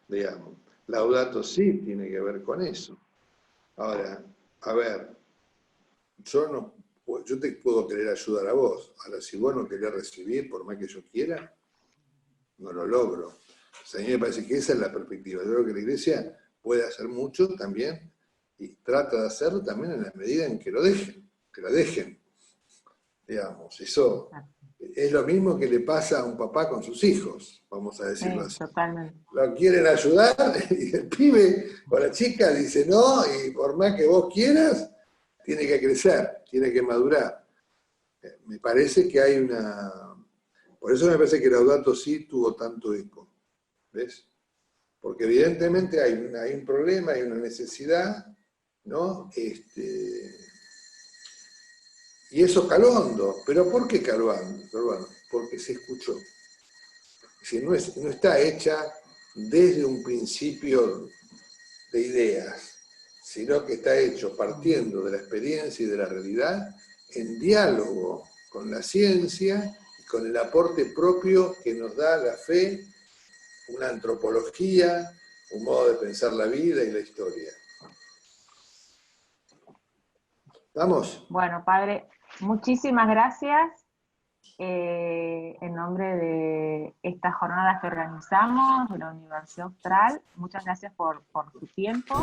S2: Digamos, Laudato Si tiene que ver con eso. Ahora, a ver, yo te puedo querer ayudar a vos. Ahora, si vos no querés recibir, por más que yo quiera, no lo logro. O sea, a mí me parece que esa es la perspectiva. Yo creo que la Iglesia puede hacer mucho también y trata de hacerlo también en la medida en que lo dejen. Digamos, eso es lo mismo que le pasa a un papá con sus hijos, vamos a decirlo así.
S1: Totalmente.
S2: Lo quieren ayudar y el pibe o la chica dice no, y por más que vos quieras, tiene que crecer, tiene que madurar. Me parece que hay una... Por eso me parece que Laudato Si tuvo tanto eco, ¿ves? Porque evidentemente hay un problema, hay una necesidad, ¿no? Y eso caló hondo. ¿Pero por qué caló hondo? Porque se escuchó. Es decir, no está hecha desde un principio de ideas, sino que está hecho partiendo de la experiencia y de la realidad en diálogo con la ciencia y con el aporte propio que nos da la fe, una antropología, un modo de pensar la vida y la historia. ¿Vamos?
S1: Bueno, padre, muchísimas gracias. En nombre de estas jornadas que organizamos de la Universidad Austral, muchas gracias por su tiempo.